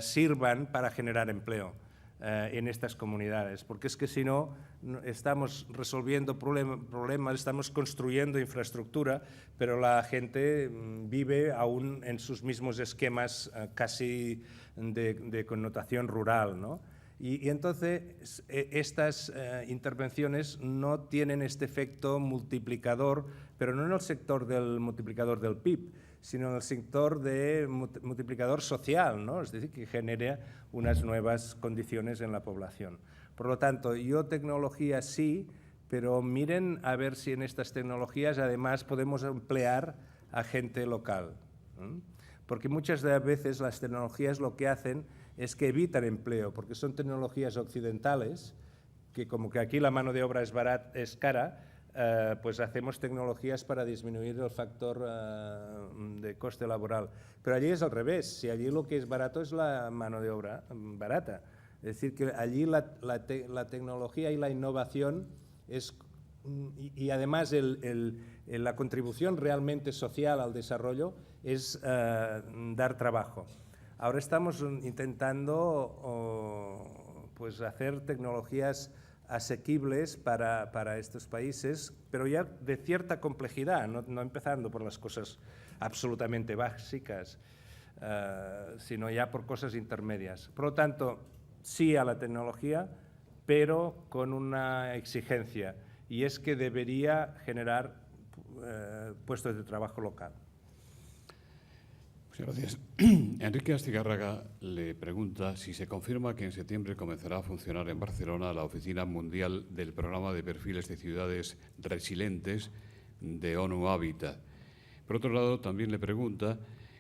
sirvan para generar empleo en estas comunidades, porque es que si no, estamos resolviendo problemas, estamos construyendo infraestructura, pero la gente vive aún en sus mismos esquemas casi de connotación rural, ¿no? Y entonces estas intervenciones no tienen este efecto multiplicador, pero no en el sector del multiplicador del PIB, sino en el sector de multiplicador social, ¿no? Es decir, que genere unas nuevas condiciones en la población. Por lo tanto, yo tecnología sí, pero miren a ver si en estas tecnologías además podemos emplear a gente local, ¿eh? Porque muchas de las veces las tecnologías lo que hacen es que evitan empleo, porque son tecnologías occidentales, que como que aquí la mano de obra es cara, pues hacemos tecnologías para disminuir el factor de coste laboral. Pero allí es al revés, si allí lo que es barato es la mano de obra barata. Es decir, que allí la tecnología y la innovación es, y además la contribución realmente social al desarrollo es dar trabajo. Ahora estamos intentando pues hacer tecnologías asequibles para estos países, pero ya de cierta complejidad, no empezando por las cosas absolutamente básicas, sino ya por cosas intermedias. Por lo tanto, sí a la tecnología, pero con una exigencia, y es que debería generar puestos de trabajo local. Muchas gracias. Enrique Astigarraga le pregunta si se confirma que en septiembre comenzará a funcionar en Barcelona la Oficina Mundial del Programa de Perfiles de Ciudades Resilientes de ONU Habitat. Por otro lado, también le pregunta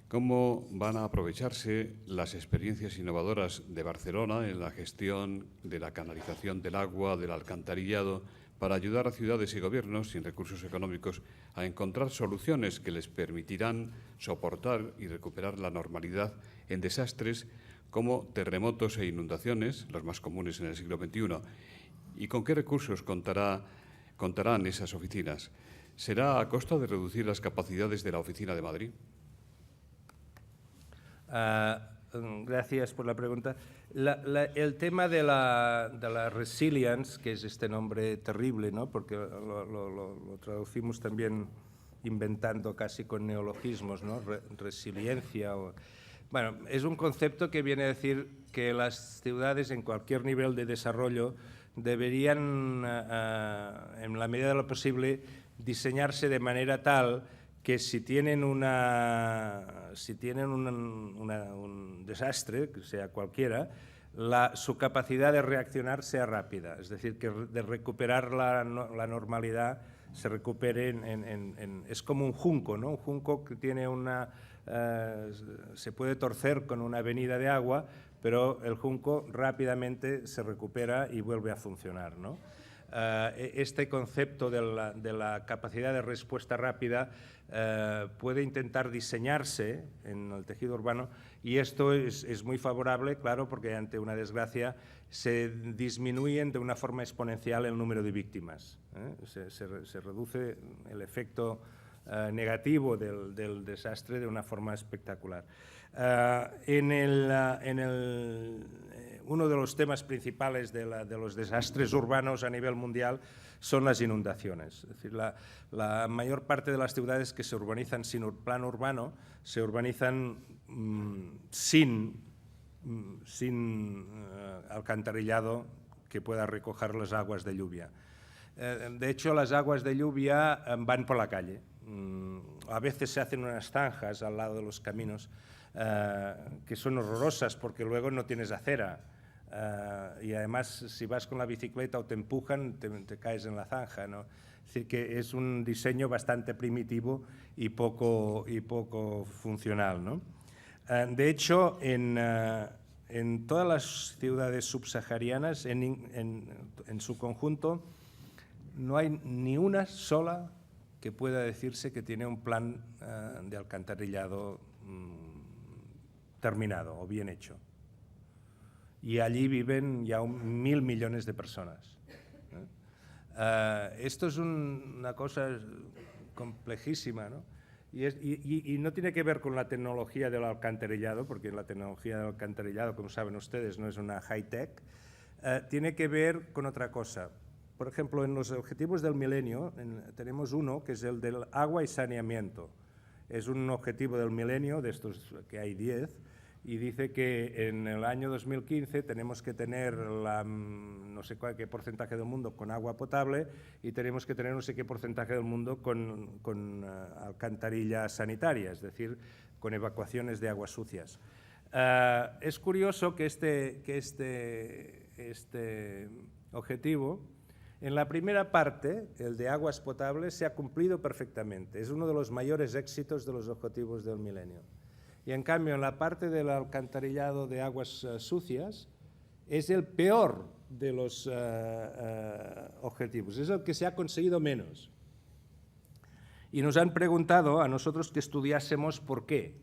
cómo van a aprovecharse las experiencias innovadoras de Barcelona en la gestión de la canalización del agua, del alcantarillado, para ayudar a ciudades y gobiernos sin recursos económicos a encontrar soluciones que les permitirán soportar y recuperar la normalidad en desastres como terremotos e inundaciones, los más comunes en el siglo XXI. ¿Y con qué recursos contarán esas oficinas? ¿Será a costa de reducir las capacidades de la Oficina de Madrid? Gracias por la pregunta. El tema de la resilience, que es este nombre terrible, ¿no? Porque lo traducimos también inventando casi con neologismos, ¿no? Resiliencia. Bueno, es un concepto que viene a decir que las ciudades en cualquier nivel de desarrollo deberían, en la medida de lo posible, diseñarse de manera tal que si tienen un desastre, que sea cualquiera, su capacidad de reaccionar sea rápida, es decir, que de recuperar la normalidad se recupere es como un junco, ¿no? Un junco que tiene se puede torcer con una avenida de agua, pero el junco rápidamente se recupera y vuelve a funcionar, ¿no? Este concepto de la capacidad de respuesta rápida puede intentar diseñarse en el tejido urbano, y esto es muy favorable, claro, porque ante una desgracia se disminuyen de una forma exponencial el número de víctimas, ¿eh? Se reduce el efecto negativo del desastre de una forma espectacular. Uno de los temas principales de los desastres urbanos a nivel mundial son las inundaciones. Es decir, la mayor parte de las ciudades que se urbanizan sin plan urbano se urbanizan sin alcantarillado que pueda recoger las aguas de lluvia. De hecho, las aguas de lluvia van por la calle. A veces se hacen unas zanjas al lado de los caminos que son horrorosas porque luego no tienes acera. Y además, si vas con la bicicleta o te empujan, te caes en la zanja, ¿no? Es decir, que es un diseño bastante primitivo y poco funcional, ¿no? De hecho, en todas las ciudades subsaharianas, en su conjunto, no hay ni una sola que pueda decirse que tiene un plan de alcantarillado terminado o bien hecho. Y allí viven ya 1.000 millones de personas. Esto es una cosa complejísima, ¿no? Y no tiene que ver con la tecnología del alcantarillado, porque la tecnología del alcantarillado, como saben ustedes, no es una high-tech. Tiene que ver con otra cosa. Por ejemplo, en los objetivos del milenio tenemos uno que es el del agua y saneamiento. Es un objetivo del milenio, de estos que hay 10, y dice que en el año 2015 tenemos que tener no sé qué porcentaje del mundo con agua potable y tenemos que tener no sé qué porcentaje del mundo con alcantarillas sanitarias, es decir, con evacuaciones de aguas sucias. Es curioso que este objetivo, en la primera parte, el de aguas potables, se ha cumplido perfectamente. Es uno de los mayores éxitos de los objetivos del milenio. Y en cambio, en la parte del alcantarillado de aguas sucias, es el peor de los objetivos, es el que se ha conseguido menos. Y nos han preguntado a nosotros que estudiásemos por qué.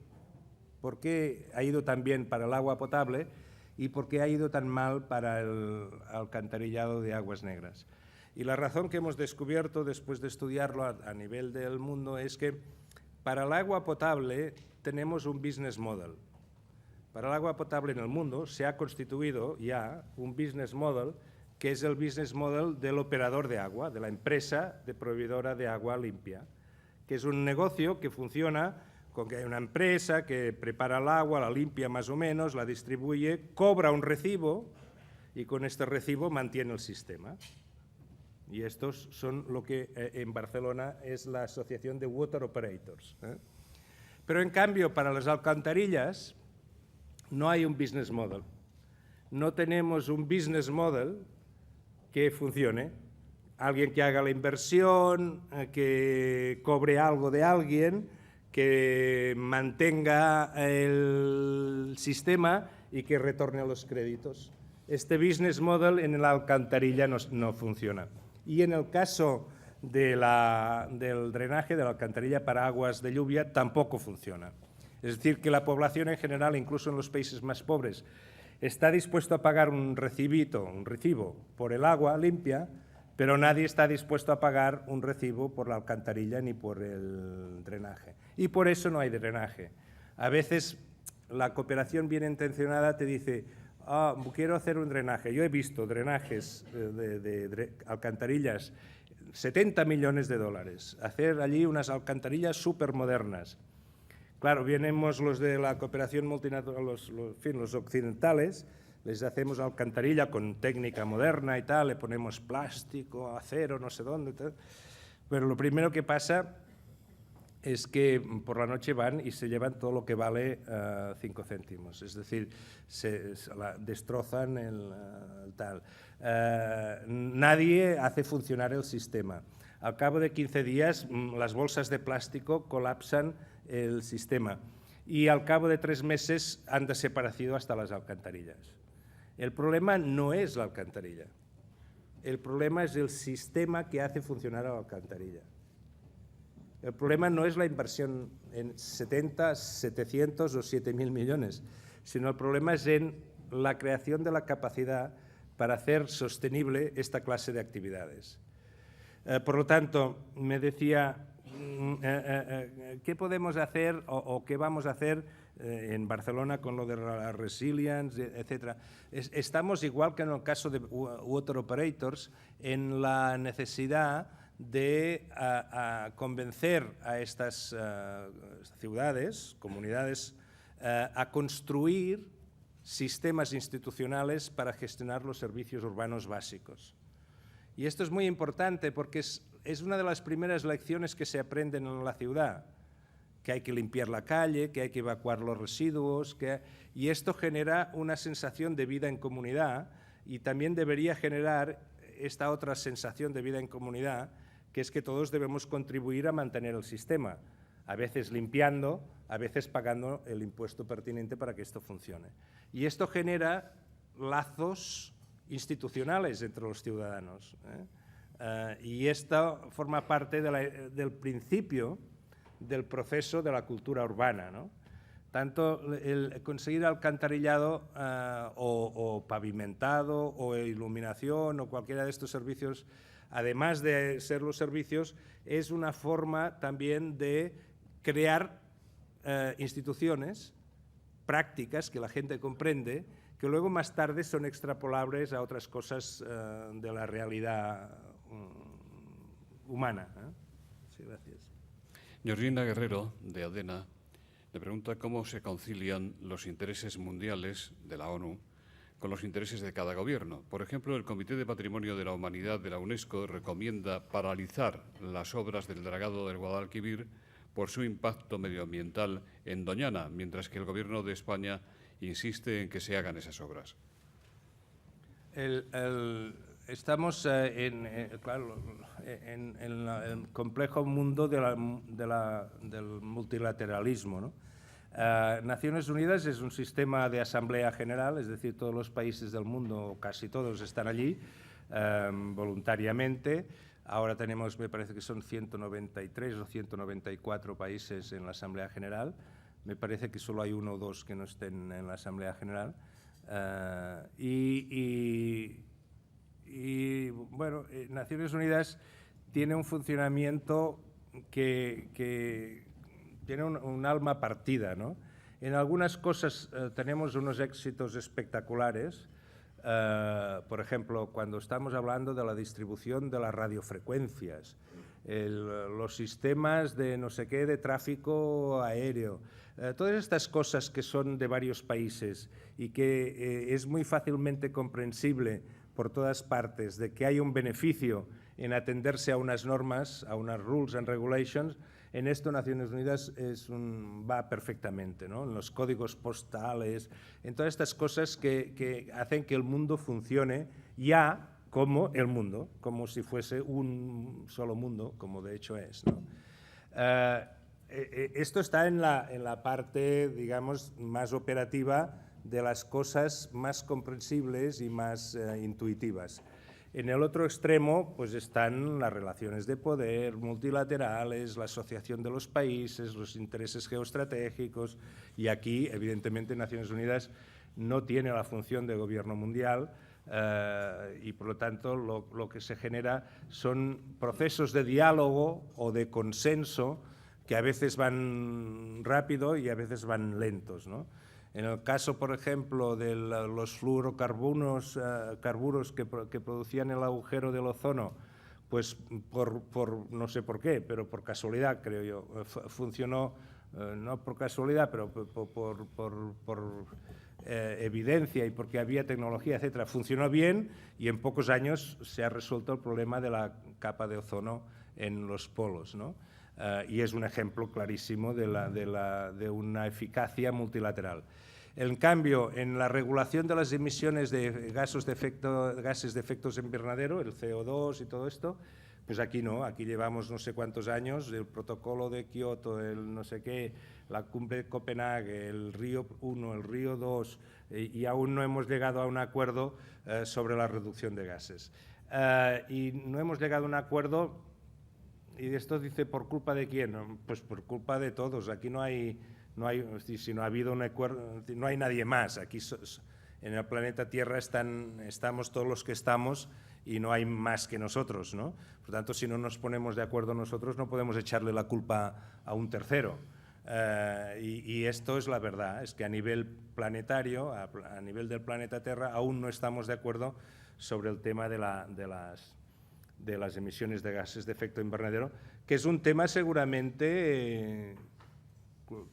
¿Por qué ha ido tan bien para el agua potable y por qué ha ido tan mal para el alcantarillado de aguas negras? Y la razón que hemos descubierto después de estudiarlo a nivel del mundo es que para el agua potable tenemos un business model. Para el agua potable en el mundo se ha constituido ya un business model que es el business model del operador de agua, de la empresa de proveedora de agua limpia, que es un negocio que funciona con que hay una empresa que prepara el agua, la limpia más o menos, la distribuye, cobra un recibo y con este recibo mantiene el sistema. Y estos son lo que en Barcelona es la Asociación de Water Operators. Pero en cambio, para las alcantarillas no hay un business model. No tenemos un business model que funcione. Alguien que haga la inversión, que cobre algo de alguien, que mantenga el sistema y que retorne los créditos. Este business model en la alcantarilla no funciona. Y en el caso del drenaje de la alcantarilla para aguas de lluvia tampoco funciona. Es decir, que la población en general, incluso en los países más pobres, está dispuesto a pagar un recibo por el agua limpia, pero nadie está dispuesto a pagar un recibo por la alcantarilla ni por el drenaje. Y por eso no hay drenaje. A veces la cooperación bien intencionada te dice: quiero hacer un drenaje. Yo he visto drenajes de alcantarillas, 70 millones de dólares, hacer allí unas alcantarillas súper modernas. Claro, venimos los de la cooperación multinacional, los occidentales, les hacemos alcantarilla con técnica moderna y tal, le ponemos plástico, acero, no sé dónde, tal. Pero lo primero que pasa es que por la noche van y se llevan todo lo que vale 5 céntimos, es decir, destrozan el tal. Nadie hace funcionar el sistema. Al cabo de 15 días, las bolsas de plástico colapsan el sistema y al cabo de 3 meses han desaparecido hasta las alcantarillas. El problema no es la alcantarilla, el problema es el sistema que hace funcionar a la alcantarilla. El problema no es la inversión en 70, 700 o 7.000 millones, sino el problema es en la creación de la capacidad para hacer sostenible esta clase de actividades. Por lo tanto, me decía, ¿qué podemos hacer o qué vamos a hacer en Barcelona con lo de la resilience, etcétera? Estamos, igual que en el caso de Water Operators, en la necesidad de convencer a estas ciudades, comunidades, a construir sistemas institucionales para gestionar los servicios urbanos básicos. Y esto es muy importante porque es una de las primeras lecciones que se aprenden en la ciudad, que hay que limpiar la calle, que hay que evacuar los residuos, y esto genera una sensación de vida en comunidad y también debería generar esta otra sensación de vida en comunidad, que es que todos debemos contribuir a mantener el sistema, a veces limpiando, a veces pagando el impuesto pertinente para que esto funcione. Y esto genera lazos institucionales entre los ciudadanos. Y esto forma parte del principio del proceso de la cultura urbana, ¿no? Tanto el conseguir alcantarillado o pavimentado o iluminación o cualquiera de estos servicios, además de ser los servicios, es una forma también de crear instituciones prácticas que la gente comprende, que luego más tarde son extrapolables a otras cosas de la realidad humana. Sí, gracias. Georgina Guerrero, de ADENA, le pregunta cómo se concilian los intereses mundiales de la ONU con los intereses de cada gobierno. Por ejemplo, el Comité de Patrimonio de la Humanidad de la UNESCO recomienda paralizar las obras del dragado del Guadalquivir por su impacto medioambiental en Doñana, mientras que el Gobierno de España insiste en que se hagan esas obras. Estamos en el complejo mundo del multilateralismo, ¿no? Naciones Unidas es un sistema de asamblea general, es decir, todos los países del mundo, casi todos, están allí voluntariamente. Ahora tenemos, me parece que son 193 o 194 países en la Asamblea General. Me parece que solo hay 1 o 2 que no estén en la Asamblea General. Bueno, Naciones Unidas tiene un funcionamiento que tiene un alma partida, ¿no? En algunas cosas tenemos unos éxitos espectaculares. Por ejemplo, cuando estamos hablando de la distribución de las radiofrecuencias, los sistemas de no sé qué, de tráfico aéreo, todas estas cosas que son de varios países y que es muy fácilmente comprensible por todas partes de que hay un beneficio en atenderse a unas normas, a unas rules and regulations. En esto Naciones Unidas va perfectamente, ¿no? En los códigos postales, en todas estas cosas que hacen que el mundo funcione ya como el mundo, como si fuese un solo mundo, como de hecho es, ¿no? Esto está en la parte, digamos, más operativa de las cosas más comprensibles y más intuitivas. En el otro extremo pues están las relaciones de poder multilaterales, la asociación de los países, los intereses geoestratégicos, y aquí evidentemente Naciones Unidas no tiene la función de gobierno mundial y por lo tanto lo que se genera son procesos de diálogo o de consenso que a veces van rápido y a veces van lentos, ¿no? En el caso, por ejemplo, de los fluorocarburos que producían el agujero del ozono, pues por no sé por qué, pero por casualidad, creo yo, funcionó, no por casualidad, pero por evidencia y porque había tecnología, etcétera, funcionó bien y en pocos años se ha resuelto el problema de la capa de ozono en los polos, ¿no? Y es un ejemplo clarísimo de una eficacia multilateral. En cambio, en la regulación de las emisiones de gases de efecto invernadero, el CO2 y todo esto, pues aquí no, aquí llevamos no sé cuántos años, el protocolo de Kioto, el no sé qué, la cumbre de Copenhague, el Río 1, el Río 2, y aún no hemos llegado a un acuerdo sobre la reducción de gases. Y no hemos llegado a un acuerdo. Y esto dice, ¿por culpa de quién? Pues por culpa de todos. Aquí si no ha habido un acuerdo, no hay nadie más. Aquí en el planeta Tierra estamos todos los que estamos y no hay más que nosotros, ¿no? Por tanto, si no nos ponemos de acuerdo nosotros, no podemos echarle la culpa a un tercero. Y esto es la verdad, es que a nivel planetario, a nivel del planeta Tierra, aún no estamos de acuerdo sobre el tema de las emisiones de gases de efecto invernadero, que es un tema seguramente,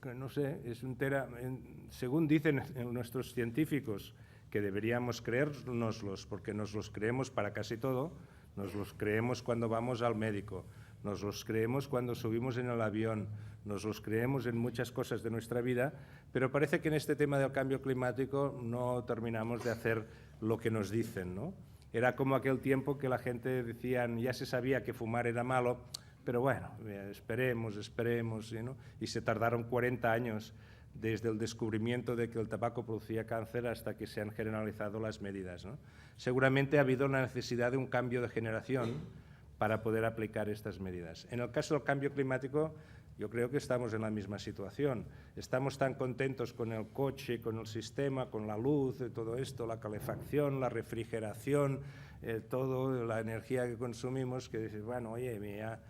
que no sé, es un tema, según dicen nuestros científicos, que deberíamos creérnoslos, porque nos los creemos para casi todo, nos los creemos cuando vamos al médico, nos los creemos cuando subimos en el avión, nos los creemos en muchas cosas de nuestra vida, pero parece que en este tema del cambio climático no terminamos de hacer lo que nos dicen, ¿no? Era como aquel tiempo que la gente decían, ya se sabía que fumar era malo, pero bueno, esperemos, ¿no? Y se tardaron 40 años desde el descubrimiento de que el tabaco producía cáncer hasta que se han generalizado las medidas, ¿no? Seguramente ha habido una necesidad de un cambio de generación para poder aplicar estas medidas. En el caso del cambio climático, yo creo que estamos en la misma situación. Estamos tan contentos con el coche, con el sistema, con la luz, todo esto, la calefacción, la refrigeración, todo, la energía que consumimos, que dices, bueno, oye, mira,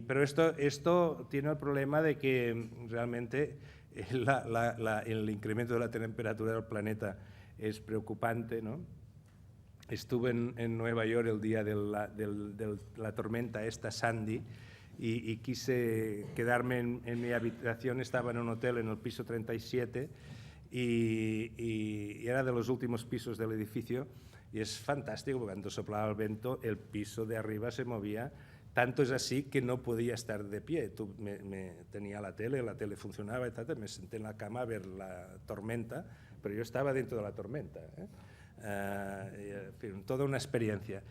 pero esto tiene el problema de que realmente el incremento de la temperatura del planeta es preocupante, ¿no? Estuve en Nueva York el día de la tormenta esta Sandy y quise quedarme en mi habitación. Estaba en un hotel en el piso 37 y era de los últimos pisos del edificio, y es fantástico porque cuando soplaba el viento el piso de arriba se movía. Tanto es así que no podía estar de pie. Tenía la tele funcionaba, etc. Me senté en la cama a ver la tormenta, pero yo estaba dentro de la tormenta, en fin, toda una experiencia.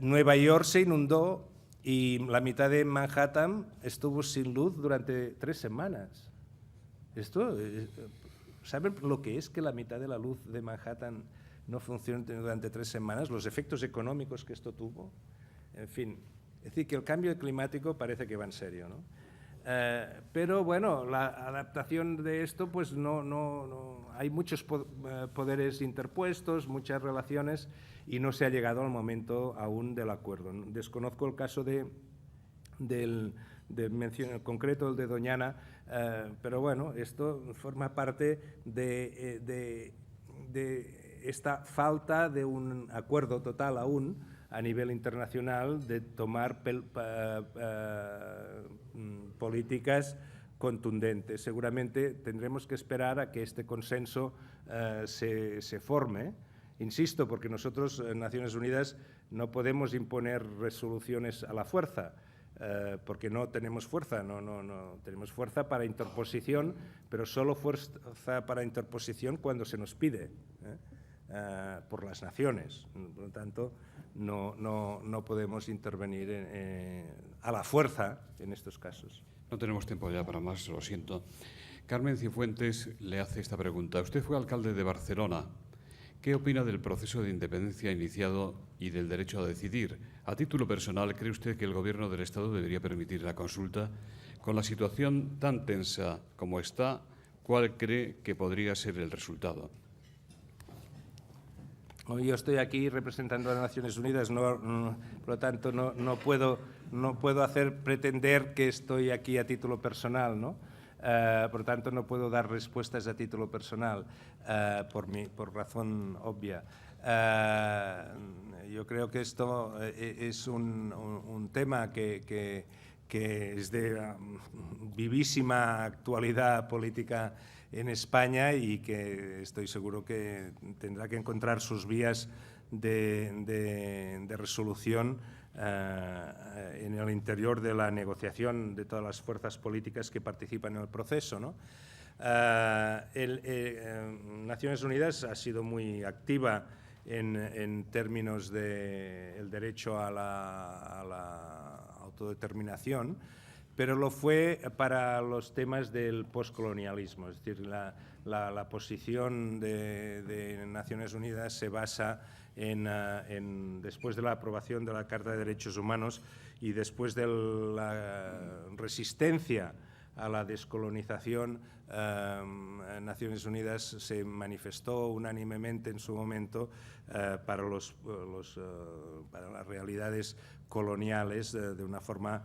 Nueva York se inundó y la mitad de Manhattan estuvo sin luz durante 3 semanas. ¿Saben lo que es que la mitad de la luz de Manhattan no funcione durante 3 semanas? Los efectos económicos que esto tuvo. En fin, es decir, que el cambio climático parece que va en serio, ¿no? Pero bueno, la adaptación de esto, pues no hay muchos poderes interpuestos, muchas relaciones, y no se ha llegado al momento aún del acuerdo. Desconozco el caso del concreto, el de Doñana, pero bueno, esto forma parte de esta falta de un acuerdo total aún a nivel internacional de tomar políticas contundentes. Seguramente tendremos que esperar a que este consenso se forme. Insisto, porque nosotros, en Naciones Unidas, no podemos imponer resoluciones a la fuerza, porque no tenemos fuerza, no tenemos fuerza para interposición, pero solo fuerza para interposición cuando se nos pide por las naciones. Por lo tanto, no podemos intervenir a la fuerza en estos casos. No tenemos tiempo ya para más, lo siento. Carmen Cifuentes le hace esta pregunta. Usted fue alcalde de Barcelona. ¿Qué opina del proceso de independencia iniciado y del derecho a decidir? A título personal, ¿cree usted que el Gobierno del Estado debería permitir la consulta? Con la situación tan tensa como está, ¿cuál cree que podría ser el resultado? Yo estoy aquí representando a las Naciones Unidas, por lo tanto no puedo pretender que estoy aquí a título personal, ¿no? Por tanto, no puedo dar respuestas a título personal, por razón obvia. Yo creo que esto es un tema que es de vivísima actualidad política en España y que estoy seguro que tendrá que encontrar sus vías de resolución en el interior de la negociación de todas las fuerzas políticas que participan en el proceso, ¿no? Naciones Unidas ha sido muy activa en términos del derecho a la autodeterminación, pero lo fue para los temas del poscolonialismo. Es decir, la posición de Naciones Unidas se basa después de la aprobación de la Carta de Derechos Humanos y después de la resistencia a la descolonización, Naciones Unidas se manifestó unánimemente en su momento para las realidades coloniales de una forma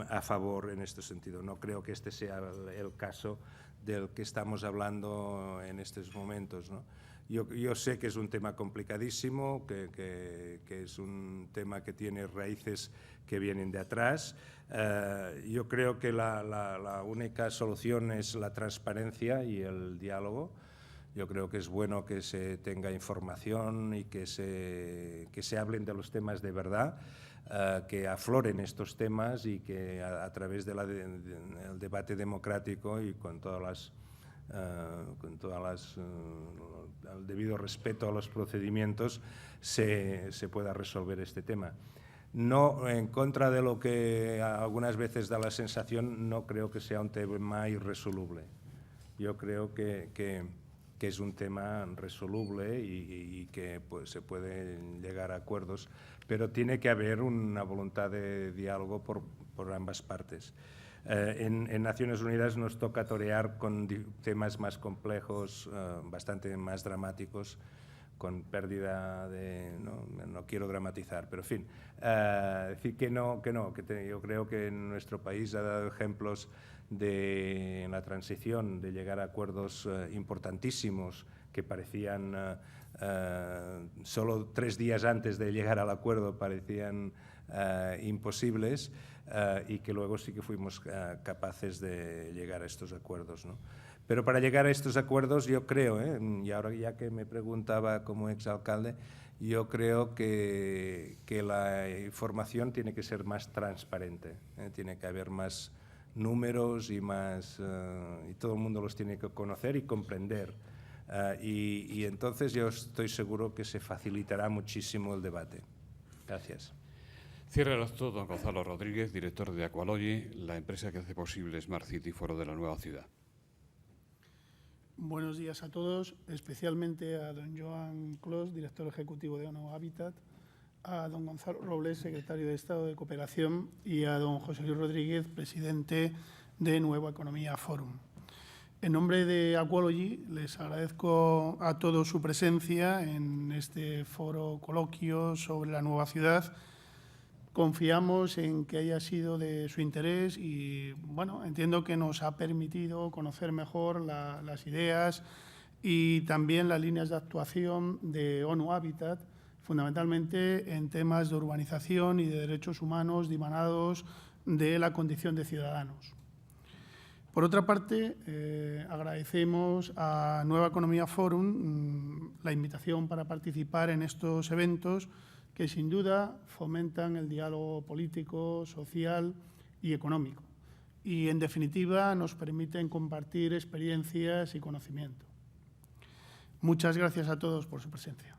a favor en este sentido. No creo que este sea el caso del que estamos hablando en estos momentos, ¿no? Yo sé que es un tema complicadísimo, que es un tema que tiene raíces que vienen de atrás. Yo creo que la única solución es la transparencia y el diálogo. Yo creo que es bueno que se tenga información y que se hablen de los temas de verdad, que afloren estos temas y que a través del debate democrático y con todas las el debido respeto a los procedimientos se pueda resolver este tema. No, en contra de lo que algunas veces da la sensación, no creo que sea un tema irresoluble. Yo creo que que es un tema resoluble y que pues, se pueden llegar a acuerdos, pero tiene que haber una voluntad de diálogo por ambas partes. En Naciones Unidas nos toca torear con temas más complejos, bastante más dramáticos, con pérdida de... No quiero dramatizar, pero en fin, decir que yo creo que en nuestro país ha dado ejemplos de en la transición, de llegar a acuerdos importantísimos que parecían, solo 3 días antes de llegar al acuerdo, parecían imposibles, y que luego sí que fuimos capaces de llegar a estos acuerdos, ¿no? Pero para llegar a estos acuerdos yo creo, y ahora ya que me preguntaba como exalcalde, yo creo que la información tiene que ser más transparente, tiene que haber más números y todo el mundo los tiene que conocer y comprender. Y entonces yo estoy seguro que se facilitará muchísimo el debate. Gracias. Cierra el acto don Gonzalo Rodríguez, director de Aqualogy, la empresa que hace posible Smart City Foro de la Nueva Ciudad. Buenos días a todos, especialmente a don Joan Clos, director ejecutivo de ONU Habitat, a don Gonzalo Robles, secretario de Estado de Cooperación, y a don José Luis Rodríguez, presidente de Nueva Economía Forum. En nombre de Aqualogy, les agradezco a todos su presencia en este foro coloquio sobre la nueva ciudad. Confiamos en que haya sido de su interés y, bueno, entiendo que nos ha permitido conocer mejor las ideas y también las líneas de actuación de ONU Habitat, fundamentalmente en temas de urbanización y de derechos humanos dimanados de la condición de ciudadanos. Por otra parte, agradecemos a Nueva Economía Forum la invitación para participar en estos eventos que sin duda fomentan el diálogo político, social y económico y, en definitiva, nos permiten compartir experiencias y conocimiento. Muchas gracias a todos por su presencia.